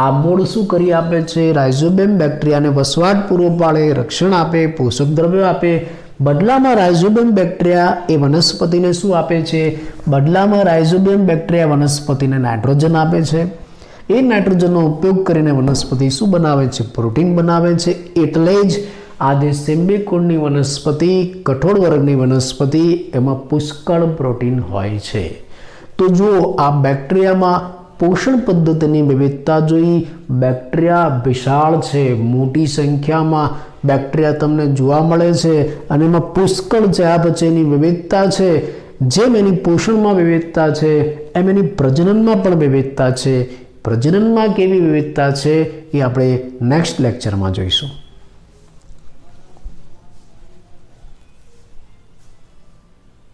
આ મૂળ શું કરી આપે છે? રાઇઝોબિયમ બેક્ટેરિયાને વસવાટ પૂરો પાડે, રક્ષણ આપે, પોષક દ્રવ્યો આપે. બદલામાં રાઇઝોબિયમ બેક્ટેરિયા એ વનસ્પતિને શું આપે છે? બદલામાં રાઇઝોબિયમ બેક્ટેરિયા વનસ્પતિને નાઇટ્રોજન આપે છે. એ નાઇટ્રોજનનો ઉપયોગ કરીને વનસ્પતિ શું બનાવે છે? પ્રોટીન બનાવે છે. એટલે જ આ જે સિમ્બિકોડની વનસ્પતિ, કઠોળ વર્ગની વનસ્પતિ, એમાં પુષ્કળ પ્રોટીન હોય છે. તો જો આ બેક્ટેરિયામાં પોષણ પદ્ધતિની વિવિધતા જોઈ. બેક્ટેરિયા વિશાળ છે, મોટી સંખ્યામાં બેક્ટેરિયા તમને જોવા મળે છે અને એમાં પુષ્કળ ચયાપચયની વિવિધતા છે. જેમ એની પોષણમાં વિવિધતા છે એમ એની પ્રજનનમાં પણ વિવિધતા છે. પ્રજનનમાં કેવી વિવિધતા છે એ આપણે નેક્સ્ટ લેક્ચરમાં જોઈશું.